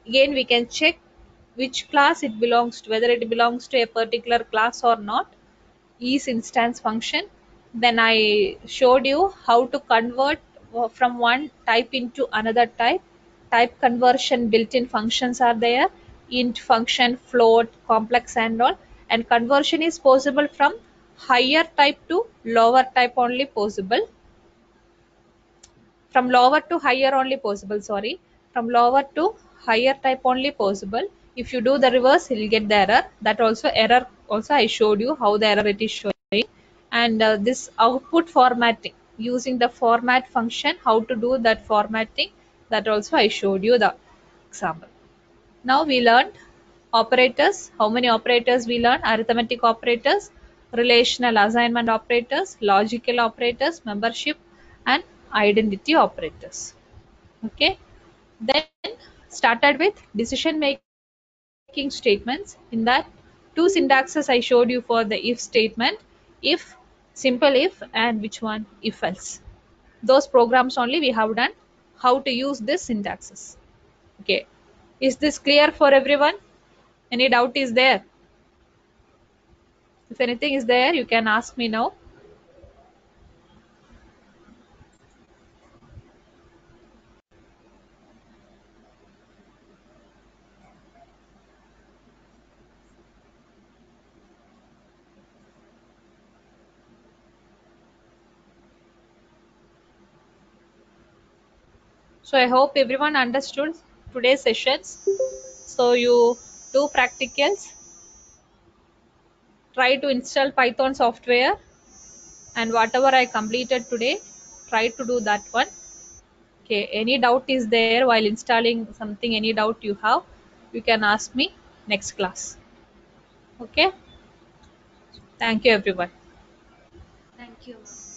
Again, we can check which class it belongs to, whether it belongs to a particular class or not. IsInstance function. Then I showed you how to convert from one type into another type. Type conversion built-in functions are there, int function, float, complex and all. And conversion is possible from higher type to lower type only possible. From lower to higher only possible, sorry, from lower to higher type only possible. If you do the reverse, you'll get the error. That also error also I showed you how the error it is showing. And this output formatting, using the format function, how to do that formatting, that also I showed you the example. Now we learned operators. How many operators we learned? Arithmetic operators, relational assignment operators, logical operators, membership, and identity operators. Okay. Then started with decision making statements. In that, two syntaxes I showed you for the if statement: if, simple if, and which one? If else. Those programs only we have done. How to use this syntaxes. Okay. Is this clear for everyone? Any doubt is there? If anything is there, you can ask me now. So I hope everyone understood today's sessions. So you do practicals, try to install Python software, and whatever I completed today, try to do that one. Okay, any doubt is there while installing something, any doubt you have, you can ask me next class. Okay, thank you everyone. Thank you, ma'am.